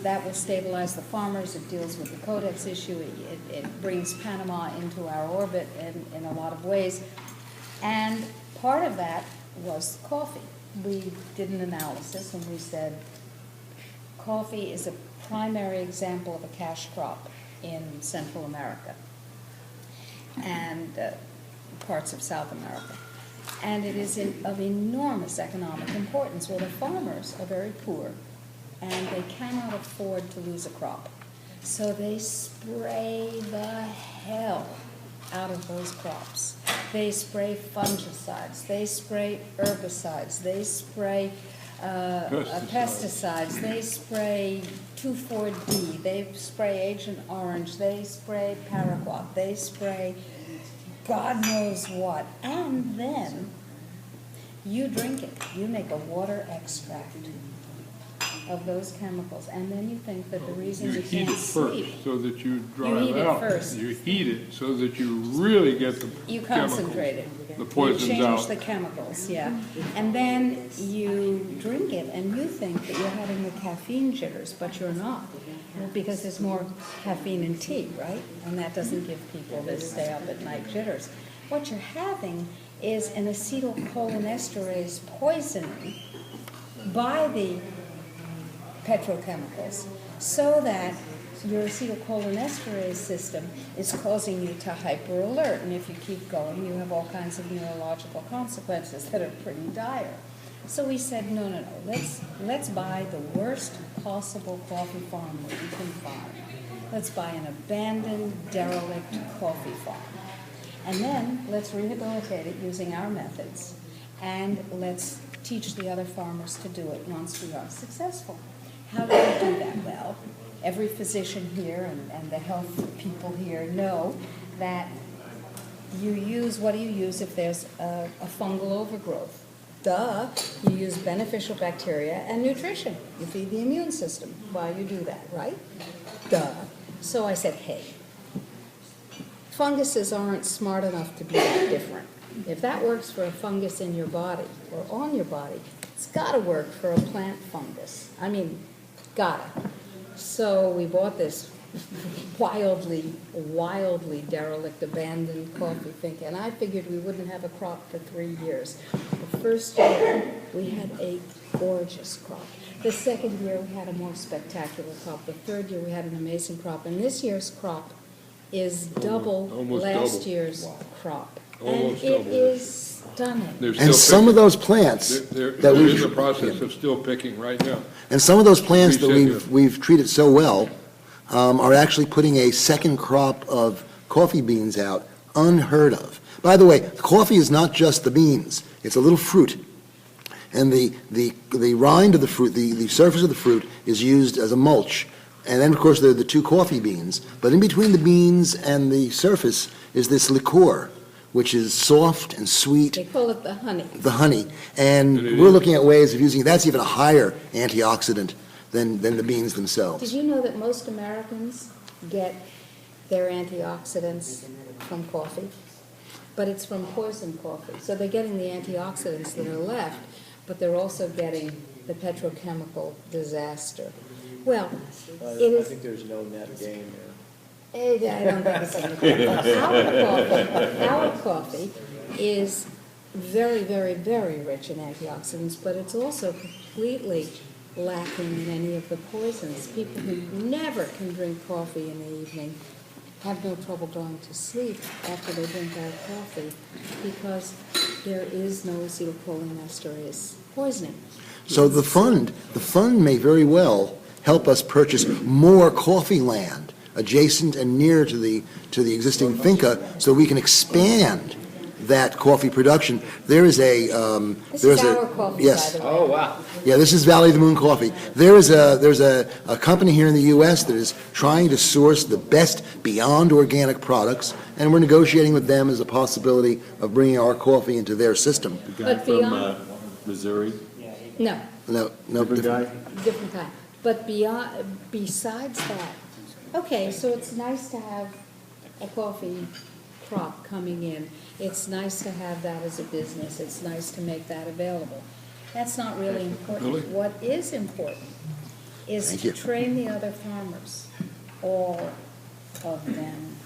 [SPEAKER 1] That will stabilize the farmers. It deals with the Codex issue. It brings Panama into our orbit in a lot of ways. And part of that was coffee. We did an analysis and we said coffee is a primary example of a cash crop in Central America and parts of South America. And it is of enormous economic importance. Well, the farmers are very poor and they cannot afford to lose a crop. So they spray the hell out of those crops. they spray fungicides, they spray herbicides, they spray pesticides, they spray 2,4-D, they spray Agent Orange, they spray paraquat, they spray God knows what. And then you drink it. You make a water extract of those chemicals, and then you think that the reason
[SPEAKER 5] You
[SPEAKER 1] you
[SPEAKER 5] heat
[SPEAKER 1] can't
[SPEAKER 5] it first
[SPEAKER 1] sleep,
[SPEAKER 5] so that you dry
[SPEAKER 1] You heat
[SPEAKER 5] it
[SPEAKER 1] it
[SPEAKER 5] out.
[SPEAKER 1] first.
[SPEAKER 5] You heat it so that you really get the
[SPEAKER 1] you
[SPEAKER 5] chemicals,
[SPEAKER 1] concentrate it.
[SPEAKER 5] the poisons
[SPEAKER 1] You change
[SPEAKER 5] out.
[SPEAKER 1] the chemicals, yeah. And then you drink it, and you think that you're having the caffeine jitters, but you're not. Because there's more caffeine in tea, right? And that doesn't give people this stay up at night jitters. What you're having is an acetylcholinesterase poisoning by the petrochemicals, so that your acetylcholinesterase system is causing you to hyper-alert. And if you keep going, you have all kinds of neurological consequences that are pretty dire. So we said, no, let's buy the worst possible coffee farm that we can find. Let's buy an abandoned, derelict coffee farm. And then let's rehabilitate it using our methods, and let's teach the other farmers to do it once we are successful. How do we do that? Well, every physician here and the health people here know that you use, what do you use if there's a fungal overgrowth? Duh, you use beneficial bacteria and nutrition. You feed the immune system while you do that, right? Duh. So I said, hey, funguses aren't smart enough to be that different. If that works for a fungus in your body or on your body, it's got to work for a plant fungus. I mean, gotta. So we bought this wildly derelict, abandoned coffee thing, and I figured we wouldn't have a crop for 3 years. The first year, we had a gorgeous crop. The second year, we had a more spectacular crop. The third year, we had an amazing crop. And this year's crop is double
[SPEAKER 5] Almost
[SPEAKER 1] last
[SPEAKER 5] double.
[SPEAKER 1] year's crop.
[SPEAKER 5] Almost
[SPEAKER 1] And it
[SPEAKER 5] double.
[SPEAKER 1] is stunning.
[SPEAKER 5] They're
[SPEAKER 4] And
[SPEAKER 5] still
[SPEAKER 4] some of
[SPEAKER 5] picking.
[SPEAKER 4] those plants
[SPEAKER 5] They're
[SPEAKER 4] that
[SPEAKER 5] in
[SPEAKER 4] we've,
[SPEAKER 5] the process of still picking right now.
[SPEAKER 4] and some of those plants that
[SPEAKER 5] We sit here.
[SPEAKER 4] we've treated so well are actually putting a second crop of coffee beans out, unheard of. By the way, coffee is not just the beans, it's a little fruit. And the rind of the fruit, the surface of the fruit is used as a mulch. And then, of course, there are the 2 coffee beans. But in between the beans and the surface is this liqueur, which is soft and sweet,
[SPEAKER 1] They call it the honey.
[SPEAKER 4] the honey. And
[SPEAKER 5] And it
[SPEAKER 4] we're
[SPEAKER 5] is.
[SPEAKER 4] looking at ways of using, that's even a higher antioxidant than the beans
[SPEAKER 1] Did
[SPEAKER 4] themselves.
[SPEAKER 1] you know that most Americans get their antioxidants from coffee? But it's from poison coffee. So they're getting the antioxidants that are left, but they're also getting the petrochemical disaster. Well, it
[SPEAKER 3] I
[SPEAKER 1] is,
[SPEAKER 3] think there's no net gain there.
[SPEAKER 1] I don't think so. Our coffee is very, very, very rich in antioxidants, but it's also completely lacking in any of the poisons. People who never can drink coffee in the evening have no trouble going to sleep after they drink our coffee because there is no acetylcholinesterase poisoning.
[SPEAKER 4] So the fund may very well help us purchase more coffee land adjacent and near to the existing finca, so we can expand that coffee production. There is a
[SPEAKER 1] This
[SPEAKER 4] there's
[SPEAKER 1] is
[SPEAKER 4] a
[SPEAKER 1] our coffee, by
[SPEAKER 4] yes.
[SPEAKER 1] the way.
[SPEAKER 3] Oh, wow.
[SPEAKER 4] Yeah, this is Valley of the Moon Coffee. There's a company here in the U.S. that is trying to source the best beyond organic products, and we're negotiating with them as a possibility of bringing our coffee into their system.
[SPEAKER 2] The guy
[SPEAKER 1] But
[SPEAKER 2] from
[SPEAKER 1] beyond-
[SPEAKER 2] Missouri,
[SPEAKER 1] No,
[SPEAKER 4] No,
[SPEAKER 2] different guy?
[SPEAKER 1] different kind. But besides that, okay, so it's nice to have a coffee crop coming in. It's nice to have that as a business. It's nice to make that available. That's not really important.
[SPEAKER 5] Really?
[SPEAKER 1] What is important is
[SPEAKER 4] Thank
[SPEAKER 1] to
[SPEAKER 4] you.
[SPEAKER 1] train the other farmers, all of them,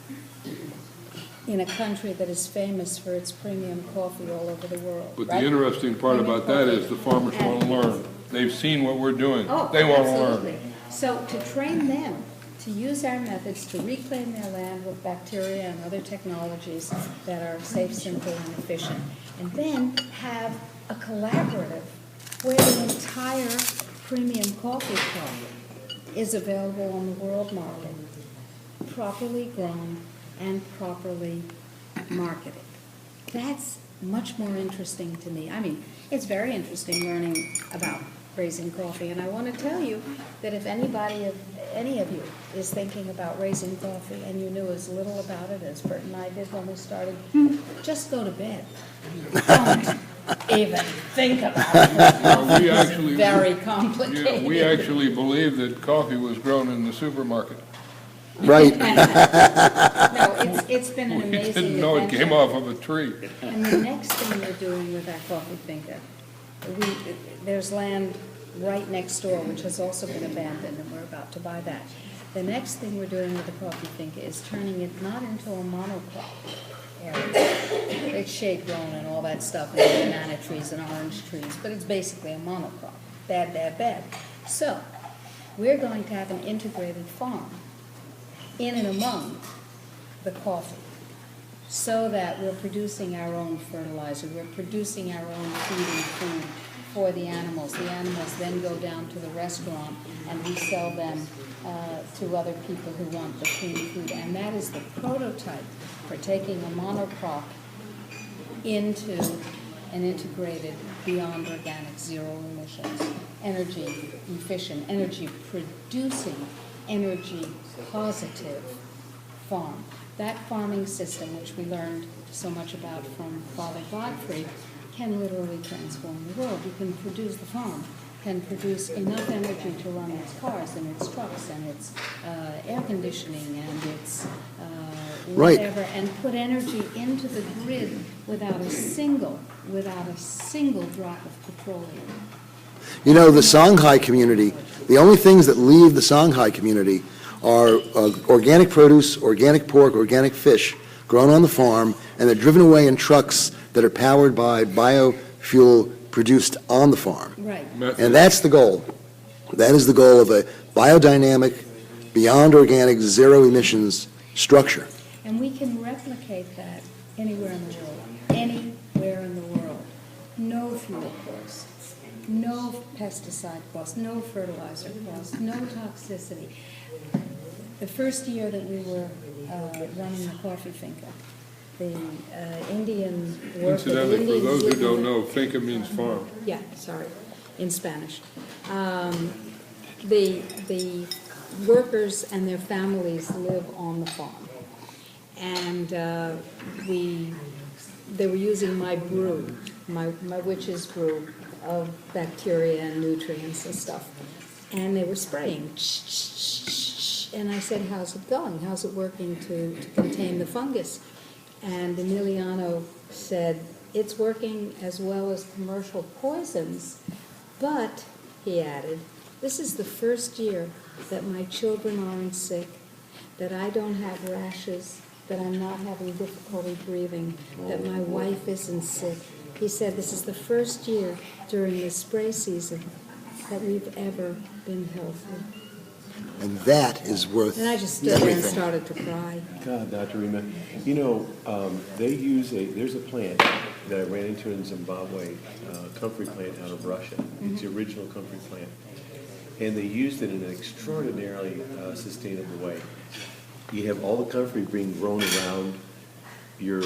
[SPEAKER 1] in a country that is famous for its premium coffee all over the world,
[SPEAKER 5] But the
[SPEAKER 1] right?
[SPEAKER 5] interesting part
[SPEAKER 1] Premium
[SPEAKER 5] about that
[SPEAKER 1] coffee.
[SPEAKER 5] is the farmers want to learn. They've seen what we're doing.
[SPEAKER 1] Oh,
[SPEAKER 5] They want to
[SPEAKER 1] absolutely.
[SPEAKER 5] learn.
[SPEAKER 1] So to train them to use our methods to reclaim their land with bacteria and other technologies that are safe, simple, and efficient, and then have a collaborative where the entire premium coffee crop is available on the world market, properly grown and properly marketed. That's much more interesting to me. I mean, it's very interesting learning about raising coffee, and I want to tell you that if any of you is thinking about raising coffee and you knew as little about it as Bert and I did when we started, just go to bed. Don't even think about it. Coffee
[SPEAKER 5] We
[SPEAKER 1] is
[SPEAKER 5] actually-
[SPEAKER 1] very
[SPEAKER 5] Yeah,
[SPEAKER 1] complicated.
[SPEAKER 5] we actually believe that coffee was grown in the supermarket.
[SPEAKER 4] Right.
[SPEAKER 1] No, it's been an
[SPEAKER 5] We
[SPEAKER 1] amazing
[SPEAKER 5] didn't know it
[SPEAKER 1] adventure.
[SPEAKER 5] came off of a tree.
[SPEAKER 1] And the next thing we're doing with that coffee finca, there's land right next door, which has also been abandoned, and we're about to buy that. The next thing we're doing with the coffee finca is turning it not into a monocrop area. It's shade grown and all that stuff, and banana trees and orange trees, but it's basically a monocrop. Bad, bad, bad. So, we're going to have an integrated farm in and among the coffee, so that we're producing our own fertilizer, we're producing our own feeding food for the animals. The animals then go down to the restaurant and we sell them to other people who want the clean food. And that is the prototype for taking a monocrop into an integrated, beyond organic, zero emissions, energy efficient, energy producing, energy positive farm. That farming system, which we learned so much about from Father Godfrey, can literally transform the world. You can produce, the farm can produce enough energy to run its cars and its trucks and its air conditioning and its
[SPEAKER 4] Right.
[SPEAKER 1] whatever, and put energy into the grid without a single drop of petroleum.
[SPEAKER 4] You know, the Songhai community, the only things that leave the Songhai community are organic produce, organic pork, organic fish grown on the farm, and they're driven away in trucks that are powered by biofuel produced on the farm.
[SPEAKER 1] Right.
[SPEAKER 4] And that's the goal. That is the goal of a biodynamic, beyond organic, zero emissions structure.
[SPEAKER 1] And we can replicate that anywhere in the world, anywhere in the world. No fuel costs, no pesticide costs, no fertilizer costs, no toxicity. The first year that we were running the coffee finca, the Indian worker, the
[SPEAKER 5] Incidentally, for
[SPEAKER 1] Indians
[SPEAKER 5] those who
[SPEAKER 1] living
[SPEAKER 5] don't
[SPEAKER 1] in-
[SPEAKER 5] know, finca means farm.
[SPEAKER 1] Yeah, sorry, in Spanish. The workers and their families live on the farm. And they were using my brew, my witch's brew of bacteria and nutrients and stuff. And they were spraying. And I said, how's it going? How's it working to contain the fungus? And Emiliano said, it's working as well as commercial poisons, but, he added, this is the first year that my children aren't sick, that I don't have rashes, that I'm not having difficulty breathing, that my wife isn't sick. He said, this is the first year during the spray season that we've ever been healthy.
[SPEAKER 4] And that is worth
[SPEAKER 1] And I just stood there and
[SPEAKER 4] everything.
[SPEAKER 1] started to cry.
[SPEAKER 2] God, Dr. Rima, you know, there's a plant that I ran into in Zimbabwe, comfrey plant out of Russia. It's the original comfrey plant. And they used it in an extraordinarily sustainable way. You have all the comfrey being grown around your,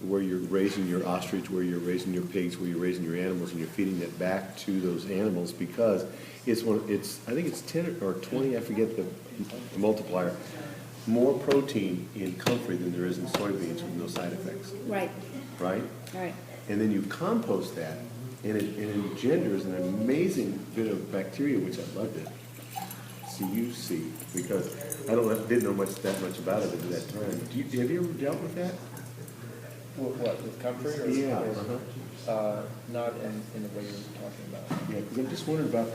[SPEAKER 2] where you're raising your ostrich, where you're raising your pigs, where you're raising your animals, and you're feeding it back to those animals because I think it's 10 or 20, I forget the multiplier, more protein in comfrey than there is in soybeans with no side effects,
[SPEAKER 1] Right,
[SPEAKER 2] right?
[SPEAKER 1] right.
[SPEAKER 2] And then you compost that, and it engenders an amazing bit of bacteria, which I love to see, because I didn't know that much about it at that time. Have you ever dealt with that?
[SPEAKER 3] What, with comfrey or?
[SPEAKER 2] Yeah,
[SPEAKER 3] Not in the way you're talking about.
[SPEAKER 2] Yeah, because I'm just wondering about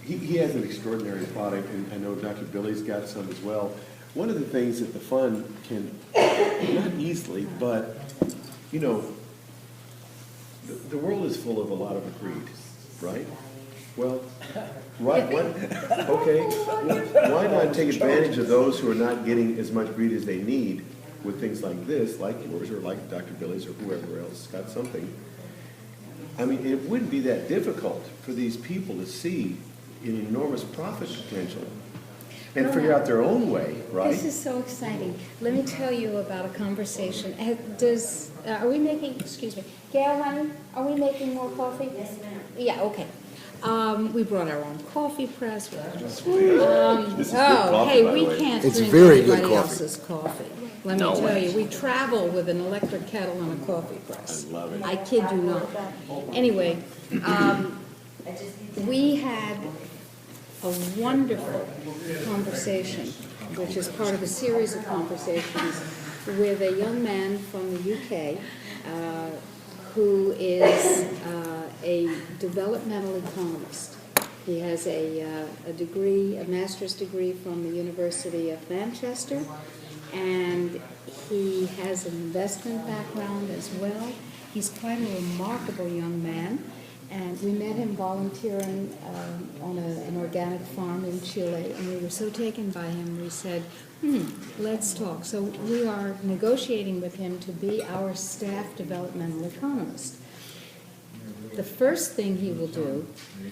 [SPEAKER 2] he has an extraordinary product, and I know Dr. Billy's got some as well. One of the things that the fund can, not easily, but, the world is full of a lot of greed, right? Well, right, why not take advantage of those who are not getting as much greed as they need with things like this, like yours, or like Dr. Billy's, or whoever else got something? I mean, it wouldn't be that difficult for these people to see an enormous profit potential. and figure out their own way, right?
[SPEAKER 1] This is so exciting. Let me tell you about a conversation. Are we making, excuse me, Gail, honey, are we making more coffee? Yes, ma'am. Yeah, okay. We brought our own coffee press.
[SPEAKER 2] This is good coffee,
[SPEAKER 1] Hey,
[SPEAKER 2] by the
[SPEAKER 1] we
[SPEAKER 2] way.
[SPEAKER 1] can't
[SPEAKER 4] It's
[SPEAKER 1] drink
[SPEAKER 4] very good
[SPEAKER 1] anybody
[SPEAKER 4] coffee.
[SPEAKER 1] else's coffee. Let me tell you, we travel with an electric kettle and a coffee press.
[SPEAKER 2] I love it.
[SPEAKER 1] I kid you not. Anyway, we had a wonderful conversation, which is part of a series of conversations with a young man from the UK who is a developmental economist. He has a degree, a master's degree from the University of Manchester, and he has an investment background as well. He's quite a remarkable young man, and we met him volunteering on an organic farm in Chile, and we were so taken by him, we said, let's talk. So we are negotiating with him to be our staff developmental economist. The first thing he will do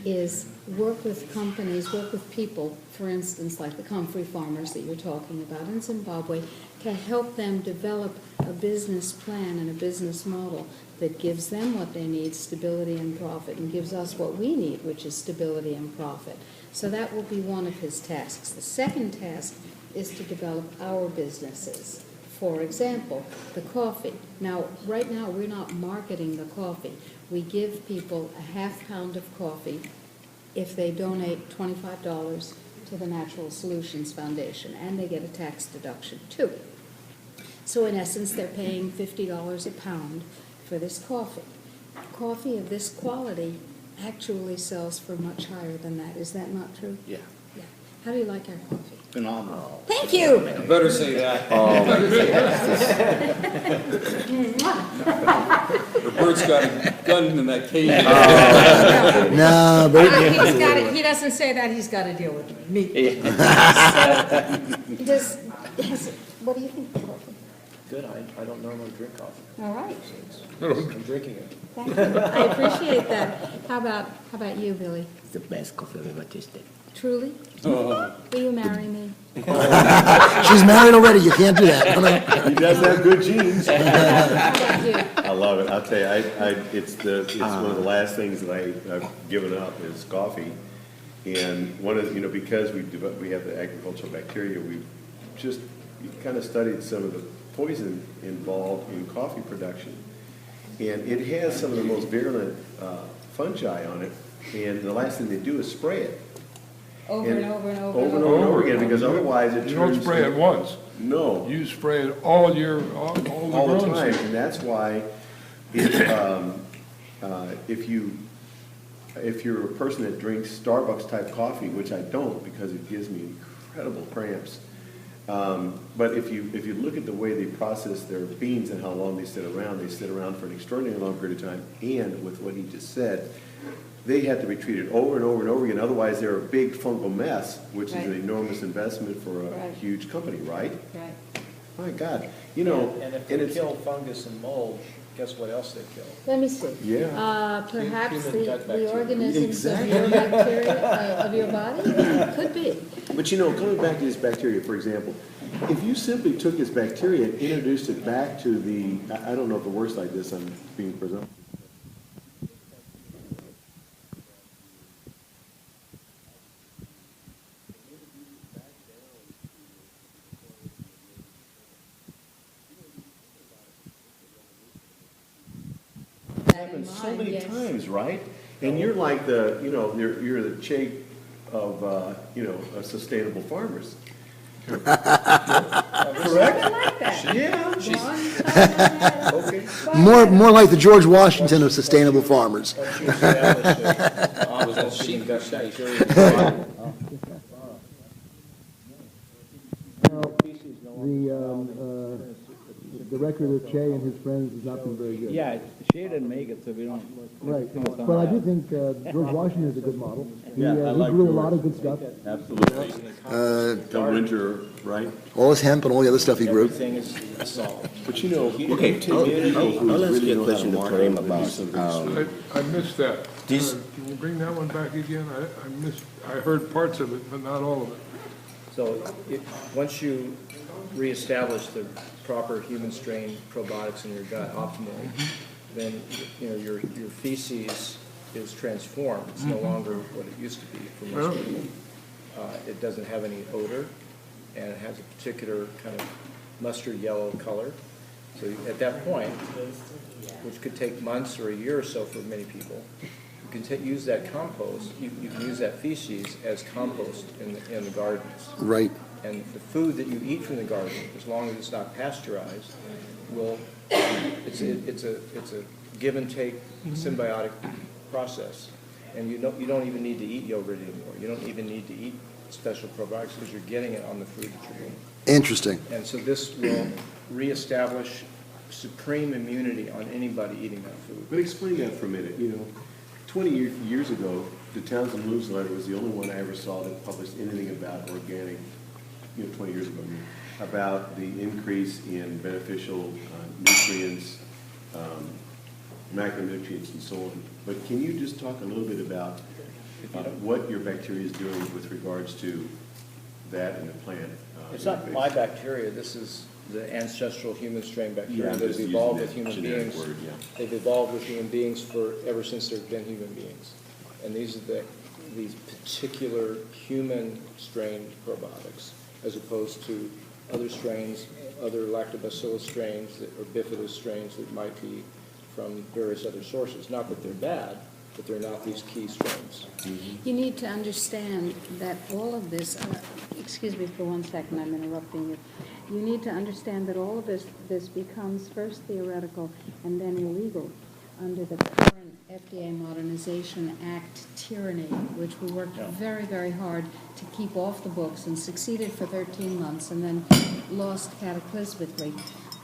[SPEAKER 1] is work with companies, work with people, for instance, like the Comfrey farmers that you're talking about in Zimbabwe, to help them develop a business plan and a business model that gives them what they need, stability and profit, and gives us what we need, which is stability and profit. So that will be one of his tasks. The second task is to develop our businesses. For example, the coffee. Now, right now, we're not marketing the coffee. We give people a half pound of coffee if they donate $25 to the Natural Solutions Foundation, and they get a tax deduction too. So in essence, they're paying $50 a pound for this coffee. Coffee of this quality actually sells for much higher than that. Is that not true?
[SPEAKER 3] Yeah.
[SPEAKER 1] Yeah. How do you like our coffee?
[SPEAKER 3] Phenomenal.
[SPEAKER 1] Thank you.
[SPEAKER 7] Better say that. The bird's got a gun in that cage.
[SPEAKER 4] No, but
[SPEAKER 1] He doesn't say that, he's got to deal with me. What do you think of coffee?
[SPEAKER 3] Good, I don't normally drink coffee.
[SPEAKER 1] All right,
[SPEAKER 3] I'm drinking it.
[SPEAKER 1] thank you. I appreciate that. How about you, Billy?
[SPEAKER 6] It's the best coffee I've ever tasted.
[SPEAKER 1] Truly? Will you marry me?
[SPEAKER 4] she's married already, you can't do that. No, no.
[SPEAKER 2] He does have good genes.
[SPEAKER 1] How about you?
[SPEAKER 2] I love it. I'll tell you, it's one of the last things that I've given up is coffee. And one of, because we have the agricultural bacteria, we kind of studied some of the poison involved in coffee production. And it has some of the most virulent fungi on it. And the last thing they do is spray it.
[SPEAKER 1] Over and over and over.
[SPEAKER 2] Over and over and over again, because otherwise it turns.
[SPEAKER 5] You don't spray it once.
[SPEAKER 2] No.
[SPEAKER 5] You spray it all year, all the growing
[SPEAKER 2] time,
[SPEAKER 5] season.
[SPEAKER 2] and that's why if you're a person that drinks Starbucks type coffee, which I don't because it gives me incredible cramps. But if you look at the way they process their beans and how long they sit around for an extraordinarily long period of time. And with what he just said, they have to be treated over and over and over again. Otherwise, they're a big fungal mess, which is an enormous investment for a huge company, right?
[SPEAKER 1] Right.
[SPEAKER 2] My God,
[SPEAKER 3] And if they kill fungus and mold, guess what else they kill?
[SPEAKER 1] Let me see.
[SPEAKER 2] Yeah.
[SPEAKER 1] Perhaps
[SPEAKER 3] Human gut
[SPEAKER 1] the
[SPEAKER 3] bacteria.
[SPEAKER 1] organisms of your bacteria, of your body? Could be.
[SPEAKER 2] But coming back to this bacteria, for example, if you simply took this bacteria and introduced it back to I don't know if it works like this, I'm being presumptuous. Happens so many times, right? And you're like you're the Che of, of sustainable farmers. Correct?
[SPEAKER 1] I like that.
[SPEAKER 2] Yeah. Okay.
[SPEAKER 4] More like the George Washington of sustainable farmers.
[SPEAKER 3] Sheep gut bacteria.
[SPEAKER 4] The record of Che and his friends has not been very good.
[SPEAKER 9] Yeah, Shea didn't make it, so we don't.
[SPEAKER 4] Right, but I do think George Washington is a good model. He
[SPEAKER 9] Yeah, I like
[SPEAKER 4] grew a
[SPEAKER 9] George.
[SPEAKER 4] lot of good stuff.
[SPEAKER 9] Absolutely.
[SPEAKER 2] The winter, right?
[SPEAKER 4] All his hemp and all the other stuff he grew.
[SPEAKER 3] Everything is solved.
[SPEAKER 2] But
[SPEAKER 6] Okay,
[SPEAKER 2] I'll
[SPEAKER 6] ask you a question to Kareem about,
[SPEAKER 5] I missed that.
[SPEAKER 6] This-
[SPEAKER 5] Can you bring that one back again? I heard parts of it, but not all of it.
[SPEAKER 10] So once you reestablish the proper human strain probiotics in your gut optimally, then your feces is transformed. It's no longer what it used to be for most people. It doesn't have any odor, and it has a particular kind of mustard yellow color. So at that point, which could take months or a year or so for many people, you can use that compost. You can use that feces as compost in the gardens.
[SPEAKER 4] Right.
[SPEAKER 10] And the food that you eat from the garden, as long as it's not pasteurized, will it's a give and take symbiotic process. And you don't even need to eat yogurt anymore. You don't even need to eat special probiotics because you're getting it on the food that you're eating.
[SPEAKER 4] Interesting.
[SPEAKER 10] And so this will reestablish supreme immunity on anybody eating that food.
[SPEAKER 2] But explain that for a minute. 20 years ago, the Townsend newsletter was the only one I ever saw that published anything about organic, 20 years ago, about the increase in beneficial nutrients, macronutrients and so on. But can you just talk a little bit about what your bacteria is doing with regards to that in the plant?
[SPEAKER 10] It's not my bacteria. This is the ancestral human strain bacteria that have evolved with human beings. They've evolved with human beings ever since there's been human beings. And these are these particular human strained probiotics, as opposed to other strains, other lactobacillus strains or bifidus strains that might be from various other sources. Not that they're bad, but they're not these key strains.
[SPEAKER 1] You need to understand that all of this, excuse me for 1 second, I'm interrupting you. You need to understand that all of this becomes first theoretical and then illegal under the current FDA Modernization Act tyranny, which we worked very, very hard to keep off the books and succeeded for 13 months and then lost cataclysmically.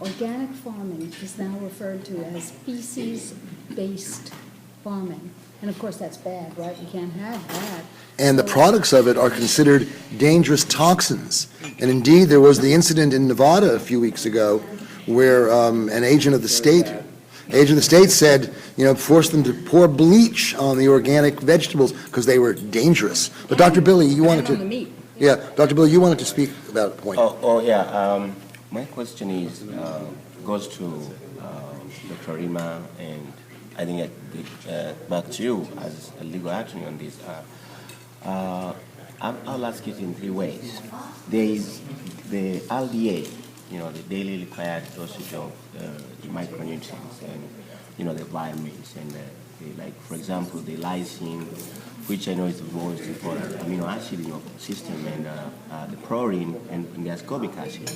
[SPEAKER 1] Organic farming is now referred to as feces-based farming. And of course, that's bad, right? We can't have that.
[SPEAKER 4] And the products of it are considered dangerous toxins. And indeed, there was the incident in Nevada a few weeks ago where an agent of the state said, forced them to pour bleach on the organic vegetables because they were dangerous. But Dr. Billy, you wanted
[SPEAKER 1] And on the meat.
[SPEAKER 4] Yeah, Dr. Billy, you wanted to speak about a point.
[SPEAKER 6] My question goes to Dr. Rima, and I think back to you as a legal attorney on this. I'll ask it in 3 ways. There is the LDA, the daily required dosage of the micronutrients and, the vitamins and like, for example, the lysine, which I know is the most important amino acid in your system, and the proline and the ascorbic acid.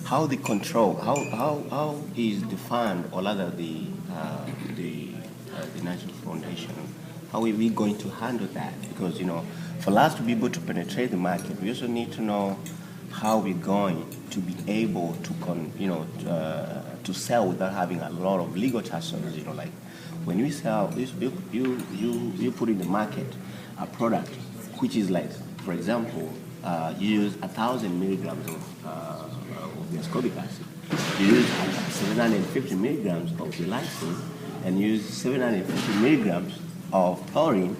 [SPEAKER 6] How the control, how is defined, or rather the National Foundation, how are we going to handle that? Because, for us to be able to penetrate the market, we also need to know how we're going to be able to sell without having a lot of legal tussles. Like when we sell, you put in the market a product which is like, for example, you use 1,000 milligrams of the ascorbic acid. You use 750 milligrams of the lysine, and use 750 milligrams of taurine,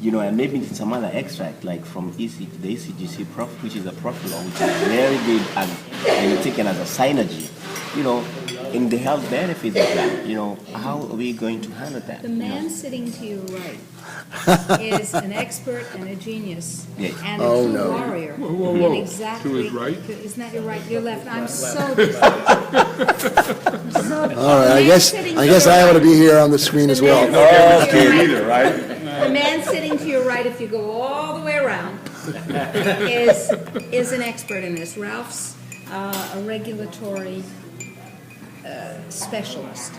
[SPEAKER 6] and maybe some other extract like from the ECGC which is a profilol, which is very good and taken as a synergy, in the health benefits of that, how are we going to handle that?
[SPEAKER 1] The man sitting to your right is an expert and a genius and a true warrior.
[SPEAKER 5] Whoa.
[SPEAKER 1] Exactly,
[SPEAKER 5] To his right?
[SPEAKER 1] Isn't that your right? Your left. I'm so
[SPEAKER 4] All right, I guess I ought to be here on the screen as well.
[SPEAKER 1] The man sitting to your right, if you go all the way around, is an expert in this. Ralph's a regulatory specialist,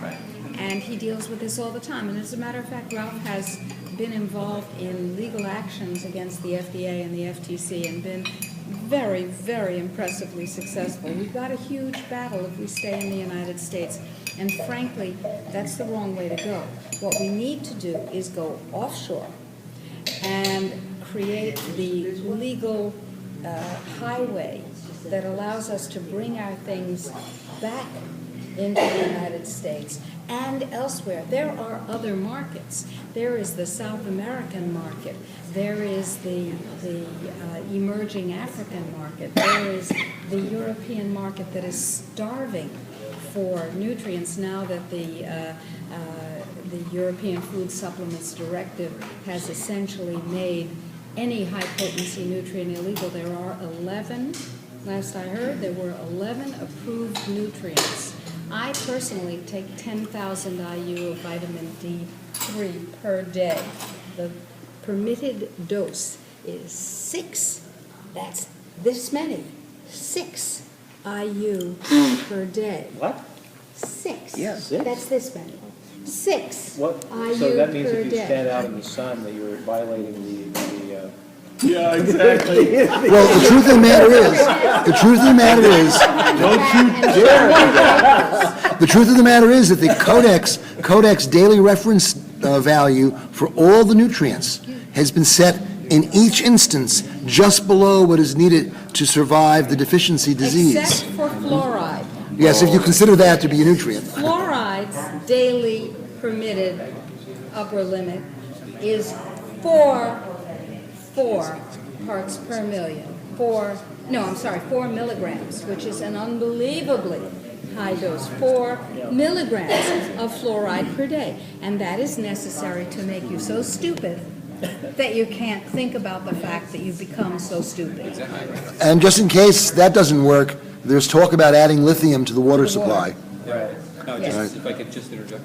[SPEAKER 1] and he deals with this all the time. And as a matter of fact, Ralph has been involved in legal actions against the FDA and the FTC and been very, very impressively successful. We've got a huge battle if we stay in the United States, and frankly, that's the wrong way to go. What we need to do is go offshore and create the legal highway that allows us to bring our things back into the United States and elsewhere. There are other markets. There is the South American market. There is the emerging African market. There is the European market that is starving for nutrients now that the European Food Supplements Directive has essentially made any high-potency nutrient illegal. There are 11, last I heard, there were 11 approved nutrients. I personally take 10,000 IU of vitamin D3 per day. The permitted dose is 6, that's this many, 6 IU per day.
[SPEAKER 3] What?
[SPEAKER 1] 6.
[SPEAKER 6] Yeah,
[SPEAKER 3] 6?
[SPEAKER 1] That's this many. 6
[SPEAKER 3] What,
[SPEAKER 1] IU
[SPEAKER 3] so that means
[SPEAKER 1] per
[SPEAKER 3] if you
[SPEAKER 1] day.
[SPEAKER 3] stand out in the sun, that you're violating the
[SPEAKER 2] Yeah, exactly.
[SPEAKER 4] Well, the truth of the matter is, the truth of the matter is that the Codex daily reference value for all the nutrients has been set in each instance just below what is needed to survive the deficiency disease.
[SPEAKER 1] Except for fluoride.
[SPEAKER 4] Yes, if you consider that to be a nutrient.
[SPEAKER 1] Fluoride's daily permitted upper limit is 4 parts per million. 4 milligrams, which is an unbelievably high dose. 4 milligrams of fluoride per day. And that is necessary to make you so stupid that you can't think about the fact that you've become so stupid.
[SPEAKER 4] And just in case that doesn't work, there's talk about adding lithium to the water supply.
[SPEAKER 7] Yeah. No,
[SPEAKER 1] Yes.
[SPEAKER 7] just, if I could just interject.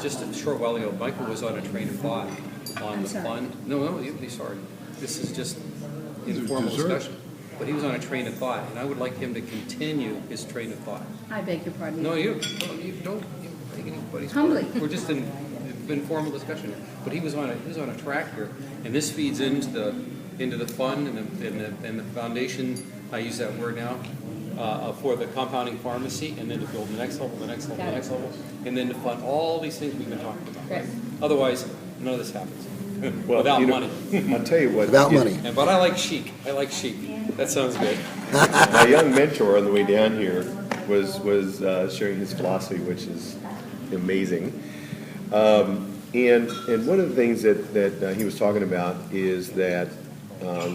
[SPEAKER 7] Just a short while ago, Michael was on a train of thought on the
[SPEAKER 1] sorry.
[SPEAKER 7] fund. No, you'd be sorry. This is just informal
[SPEAKER 5] dessert.
[SPEAKER 7] discussion. But he was on a train of thought, and I would like him to continue his train of thought.
[SPEAKER 1] I beg your pardon.
[SPEAKER 7] No, you don't take anybody's
[SPEAKER 1] Humbly.
[SPEAKER 7] word. We're just in informal discussion here. But he was on a track here, and this feeds into the fund and the foundation. I use that word now for the compounding pharmacy, and then to build the next level, the next level, the next level, and then to fund all these things we've been talking about.
[SPEAKER 1] Great.
[SPEAKER 7] Otherwise, none of this happens
[SPEAKER 2] Well,
[SPEAKER 7] without
[SPEAKER 2] you know,
[SPEAKER 7] money.
[SPEAKER 2] I'll tell you what.
[SPEAKER 4] Without money.
[SPEAKER 7] But I like chic. I like chic. That sounds good.
[SPEAKER 2] My young mentor on the way down here was sharing his philosophy, which is amazing. And one of the things that he was talking about is that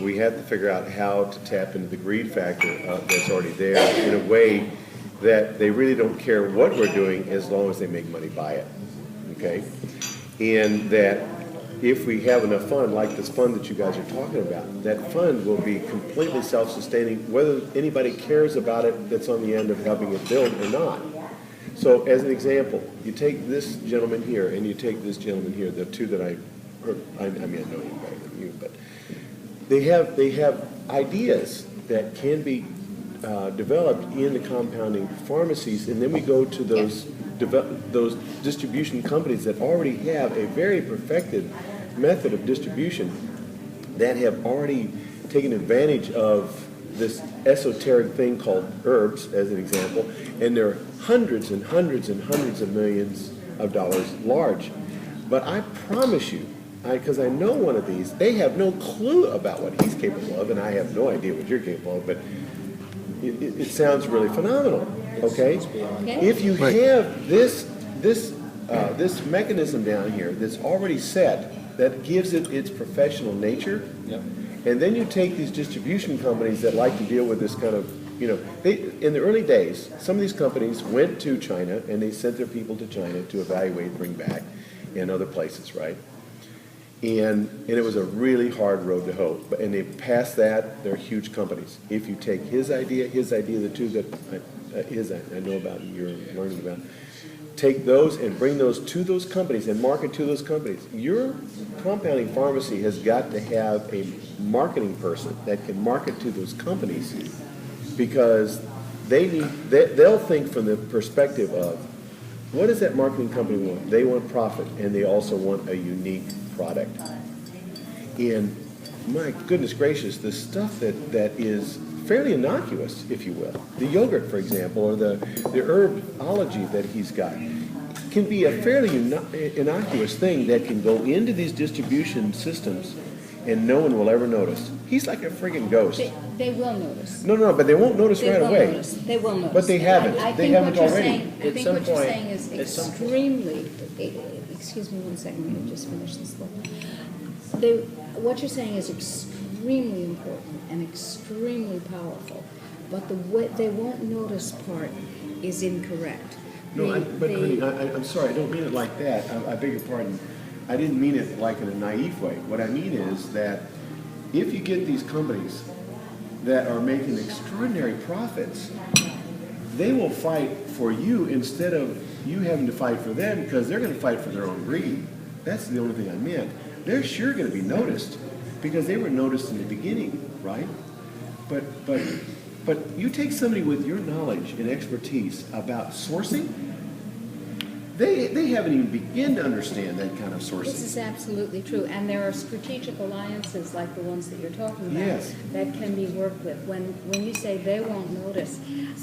[SPEAKER 2] we have to figure out how to tap into the greed factor that's already there in a way that they really don't care what we're doing as long as they make money by it, okay? And that if we have enough fund, like this fund that you guys are talking about, that fund will be completely self-sustaining, whether anybody cares about it that's on the end of helping it build or not. So as an example, you take this gentleman here and you take this gentleman here, the two that I know him better than you, but they have ideas that can be developed in the compounding pharmacies, and then we go to those distribution companies that already have a very perfected method of distribution that have already taken advantage of this esoteric thing called herbs, as an example, and they're hundreds and hundreds and hundreds of millions of dollars large. But I promise you, because I know one of these, they have no clue about what he's capable of, and I have no idea what you're capable of, but it sounds really phenomenal, okay? If you have this mechanism down here that's already set, that gives it its professional nature,
[SPEAKER 7] Yep.
[SPEAKER 2] and then you take these distribution companies that like to deal with this kind of, in the early days, some of these companies went to China and they sent their people to China to evaluate, bring back, and other places, right? And it was a really hard road to hoe. And they passed that, they're huge companies. If you take his idea, the two that I know about and you're learning about, take those and bring those to those companies and market to those companies. Your compounding pharmacy has got to have a marketing person that can market to those companies, because they'll think from the perspective of, what does that marketing company want? They want profit, and they also want a unique product. And my goodness gracious, the stuff that is fairly innocuous, if you will, the yogurt, for example, or the herbology that he's got, can be a fairly innocuous thing that can go into these distribution systems and no one will ever notice. He's like a friggin' ghost.
[SPEAKER 1] They will notice.
[SPEAKER 2] No, but they won't notice
[SPEAKER 1] They
[SPEAKER 2] right
[SPEAKER 1] will
[SPEAKER 2] away.
[SPEAKER 1] notice. They will notice.
[SPEAKER 2] But they haven't.
[SPEAKER 1] I
[SPEAKER 2] They
[SPEAKER 1] think
[SPEAKER 2] haven't
[SPEAKER 1] what you're
[SPEAKER 2] already.
[SPEAKER 1] saying- I
[SPEAKER 10] At
[SPEAKER 1] think
[SPEAKER 10] some
[SPEAKER 1] what you're
[SPEAKER 10] point-
[SPEAKER 1] saying is
[SPEAKER 10] at some point.
[SPEAKER 1] extremely, excuse me one second, let me just finish this thought. What you're saying is extremely important and extremely powerful, but the way they won't notice part is incorrect.
[SPEAKER 2] No, but honey,
[SPEAKER 1] The-
[SPEAKER 2] I'm sorry, I don't mean it like that. I beg your pardon. I didn't mean it like in a naive way. What I mean is that if you get these companies that are making extraordinary profits, they will fight for you instead of you having to fight for them because they're going to fight for their own greed. That's the only thing I meant. They're sure going to be noticed because they were noticed in the beginning, right? But you take somebody with your knowledge and expertise about sourcing, they haven't even begun to understand that kind of
[SPEAKER 1] This
[SPEAKER 2] sourcing.
[SPEAKER 1] is absolutely true, and there are strategic alliances like the ones that you're talking about
[SPEAKER 2] Yes.
[SPEAKER 1] that can be worked with. When you say they won't notice,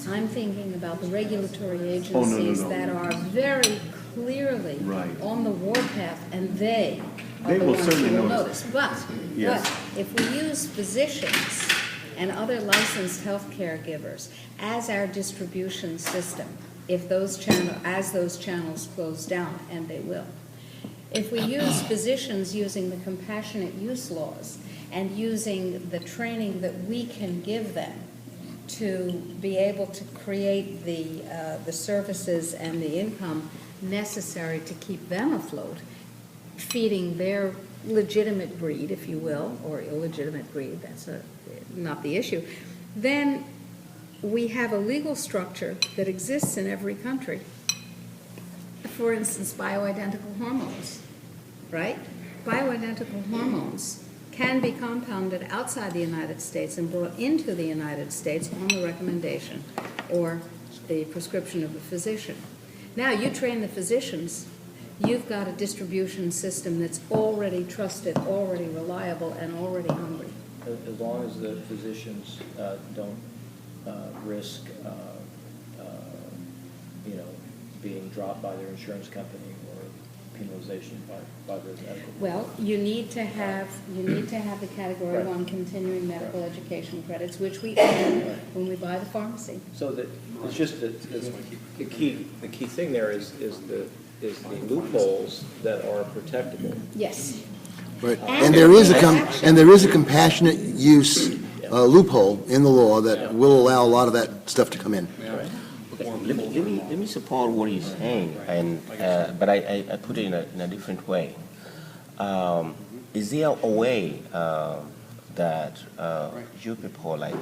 [SPEAKER 1] I'm thinking about the regulatory agencies
[SPEAKER 2] no.
[SPEAKER 1] that are very clearly
[SPEAKER 2] Right.
[SPEAKER 1] on the warpath, and they are
[SPEAKER 2] They
[SPEAKER 1] the
[SPEAKER 2] will
[SPEAKER 1] ones
[SPEAKER 2] certainly
[SPEAKER 1] who will
[SPEAKER 2] notice.
[SPEAKER 1] notice.
[SPEAKER 2] Yes.
[SPEAKER 1] But if we use physicians and other licensed healthcare givers as our distribution system, if those channels close down, and they will. If we use physicians using the compassionate use laws and using the training that we can give them to be able to create the services and the income necessary to keep them afloat, feeding their legitimate greed, if you will, or illegitimate greed, that's not the issue, then we have a legal structure that exists in every country. For instance, bioidentical hormones, right? Bioidentical hormones can be compounded outside the United States and brought into the United States on the recommendation or the prescription of a physician. Now, you train the physicians, you've got a distribution system that's already trusted, already reliable, and already hungry.
[SPEAKER 10] As long as the physicians don't risk, being dropped by their insurance company or penalization by the medical.
[SPEAKER 1] Well, you need to have the Category
[SPEAKER 10] Right.
[SPEAKER 1] 1 continuing medical education credits, which we earn when we buy the pharmacy.
[SPEAKER 10] So that, it's just that the key thing there is the loopholes that are protectable.
[SPEAKER 1] Yes.
[SPEAKER 4] Right.
[SPEAKER 1] And
[SPEAKER 4] And there is
[SPEAKER 1] action.
[SPEAKER 4] a compassionate use loophole in the law that will allow a lot of that stuff to come in.
[SPEAKER 6] Okay, let me support what he's saying, and but I put it in a different way. Is there a way that you people like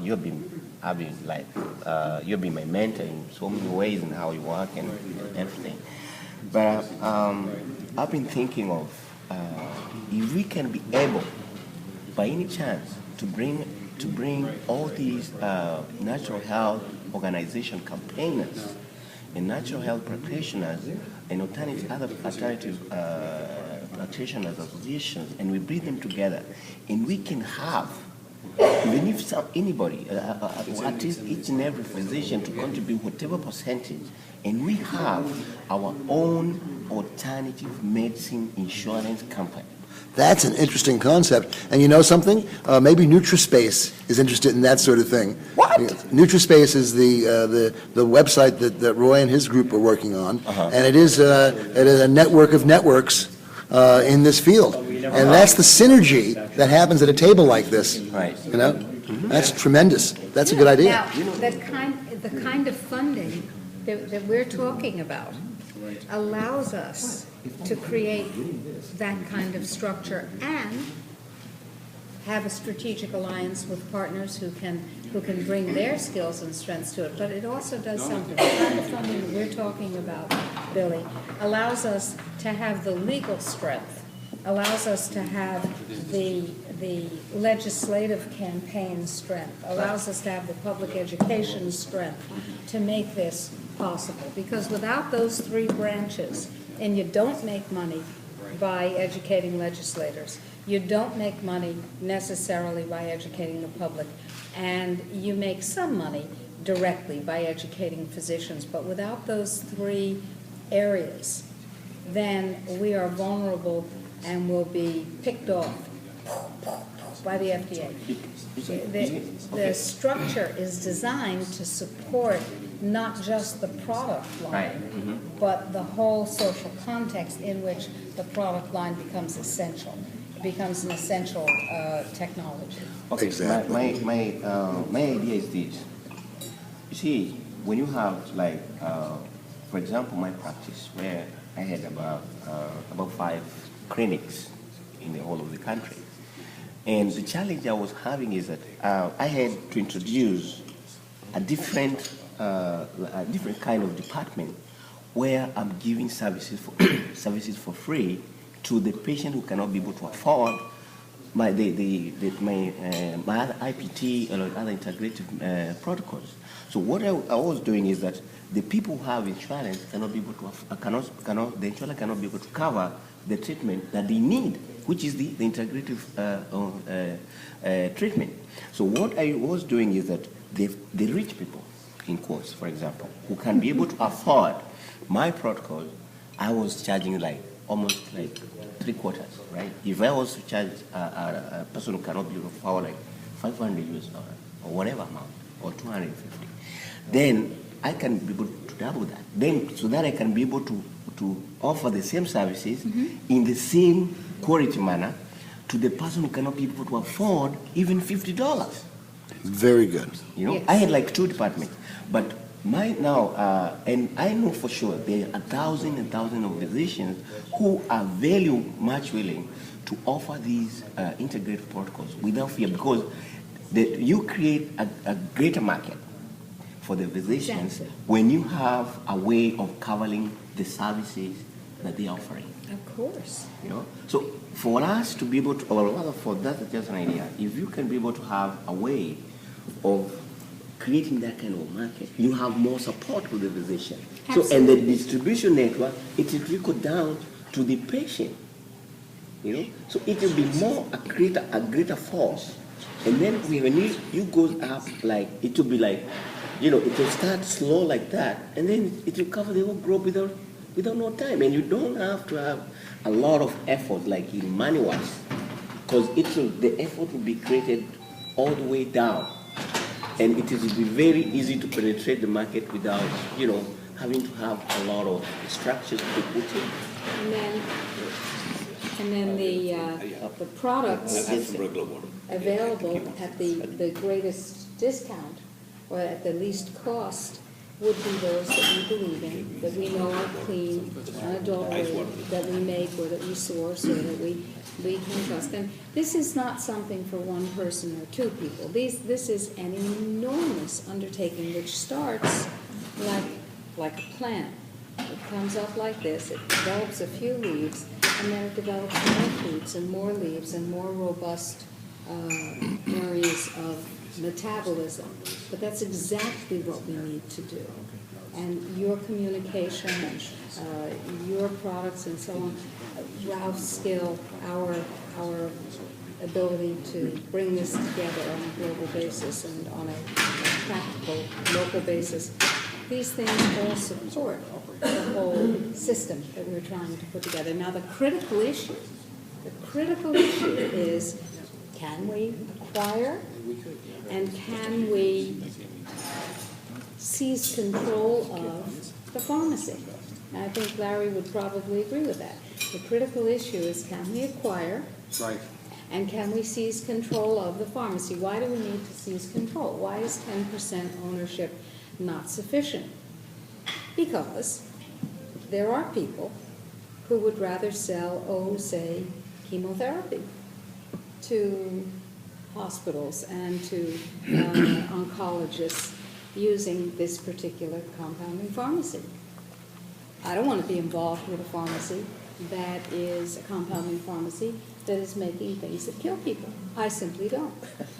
[SPEAKER 6] you've been my mentor in so many ways in how you work and everything, but I've been thinking of if we can be able, by any chance, to bring all these natural health organization campaigners and natural health practitioners and other alternative practitioners associations, and we bring them together, and we can have, even if anybody, at least each and every physician to contribute whatever percentage, and we have our own alternative medicine insurance company.
[SPEAKER 4] That's an interesting concept. And you know something? Maybe NutriSpace is interested in that sort of thing.
[SPEAKER 6] What?
[SPEAKER 4] NutriSpace is the website that Roy and his group are working on, and it is a network of networks in this field. And that's the synergy that happens at a table like this.
[SPEAKER 6] Right.
[SPEAKER 4] You know, that's tremendous. That's a good idea.
[SPEAKER 1] Now, the kind of funding that we're talking about allows us to create that kind of structure and have a strategic alliance with partners who can bring their skills and strengths to it. But it also does something. The kind of funding that we're talking about, Billy, allows us to have the legal strength, allows us to have the legislative campaign strength, allows us to have the public education strength to make this possible. Because without those three branches, and you don't make money by educating legislators, you don't make money necessarily by educating the public, and you make some money directly by educating physicians. But without those three areas, then we are vulnerable and will be picked off by the FDA. The structure is designed to support not just the product line, but the whole social context in which the product line becomes essential. It becomes an essential technology.
[SPEAKER 6] Okay,
[SPEAKER 4] Exactly.
[SPEAKER 6] my idea is this. You see, when you have like, for example, my practice where I had about 5 clinics in the whole of the country, and the challenge I was having is that I had to introduce a different kind of department where I'm giving services for free to the patient who cannot be able to afford my other IPT or other integrative protocols. So what I was doing is that the people who have insurance cannot be able to the insurer cannot be able to cover the treatment that they need, which is the integrative treatment. So what I was doing is that the rich people, in quotes, for example, who can be able to afford my protocol, I was charging like almost like 3/4, right? If I was to charge a person who cannot be able to afford like $500 or whatever amount, or 250, then I can be able to double that. Then so that I can be able to offer the same services in the same quality manner to the person who cannot be able to afford even $50.
[SPEAKER 4] Very good.
[SPEAKER 6] You know,
[SPEAKER 1] Yes.
[SPEAKER 6] I had like 2 departments, but and I know for sure there are thousands and thousands of physicians who are very much willing to offer these integrated protocols without fear, because you create a greater market for the physicians
[SPEAKER 1] Exactly.
[SPEAKER 6] when you have a way of covering the services that they're offering.
[SPEAKER 1] Of course.
[SPEAKER 6] You know, so for us to be able to, or rather for that's just an idea. If you can be able to have a way of creating that kind of market, you have more support with the physician. So, and the distribution network, it will trickle down to the patient. You know, so it will be more a greater force. And then when you go up, like it will be like, you know, it will start slow like that, and then it will cover the whole globe without no time, and you don't have to have a lot of effort like in money-wise, because the effort will be created all the way down, and it will be very easy to penetrate the market without, you know, having to have a lot of structures to put in.
[SPEAKER 1] And then the products available at the greatest discount or at the least cost would be those that we believe in, that we know are clean, unadulterated, that we make or that we source or that we can trust. And this is not something for one person or 2 people. This is an enormous undertaking which starts like a plant. It comes up like this, it develops a few leaves, and then it develops more fruits and more leaves and more robust areas of metabolism. But that's exactly what we need to do. And your communication, your products and so on, Ralph's skill, our ability to bring this together on a global basis and on a practical local basis, these things all support the whole system that we're trying to put together. Now the critical issue is, can we acquire and can we seize control of the pharmacy? And I think Larry would probably agree with that. The critical issue is, can we acquire?
[SPEAKER 7] Right.
[SPEAKER 1] And can we seize control of the pharmacy? Why do we need to seize control? Why is 10% ownership not sufficient? Because there are people who would rather sell, say, chemotherapy to hospitals and to oncologists using this particular compounding pharmacy. I don't want to be involved with a pharmacy that is a compounding pharmacy that is making things that kill people. I simply don't.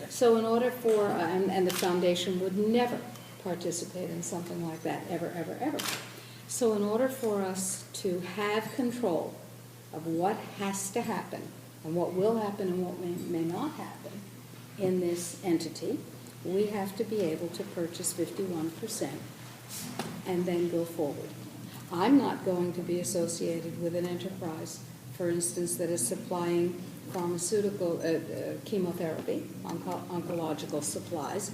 [SPEAKER 1] So in order for, and the foundation would never participate in something like that, ever, ever, ever. So in order for us to have control of what has to happen and what will happen and what may not happen in this entity, we have to be able to purchase 51% and then go forward. I'm not going to be associated with an enterprise, for instance, that is supplying pharmaceutical, chemotherapy, oncological supplies,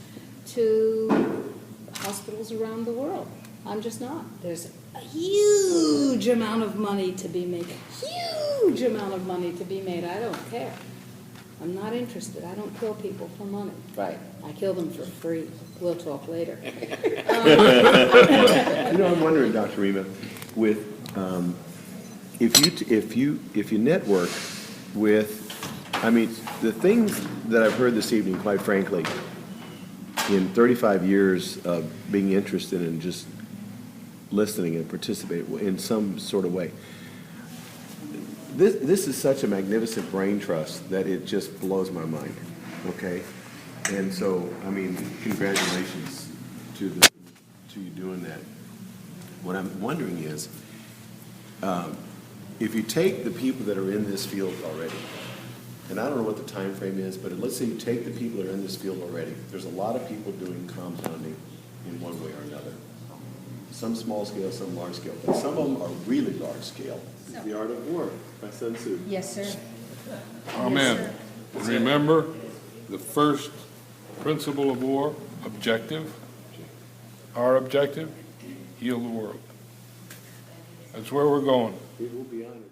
[SPEAKER 1] to hospitals around the world. I'm just not. There's a huge amount of money to be made, huge amount of money to be made. I don't care. I'm not interested. I don't kill people for money.
[SPEAKER 8] Right.
[SPEAKER 1] I kill them for free. We'll talk later.
[SPEAKER 2] You know, I'm wondering, Dr. Rima, with, if you network with, I mean, the things that I've heard this evening, quite frankly, in 35 years of being interested in just listening and participating in some sort of way, this is such a magnificent brain trust that it just blows my mind, okay? And so, I mean, congratulations to you doing that. What I'm wondering is, if you take the people that are in this field already, and I don't know what the time frame is, but let's say you take the people that are in this field already, there's a lot of people doing compounding in one way or another. Some small scale, some large scale, but some of them are really large scale. It's The Art of War by Sun Tzu.
[SPEAKER 1] Yes, sir.
[SPEAKER 5] Amen. Remember, the first principle of war, objective, our objective, heal the world. That's where we're going.
[SPEAKER 2] We will be honored.